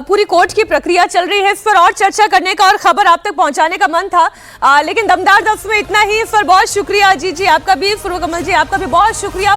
पूरी कोर्ट की प्रक्रिया चल रही है, इस पर और चर्चा करने का और खबर आप तक पहुंचाने का मन था, लेकिन दमदार 10 में इतना ही। इस पर बहुत शुक्रिया अजीत जी आपका भी, फुरकमल जी आपका भी बहुत शुक्रिया।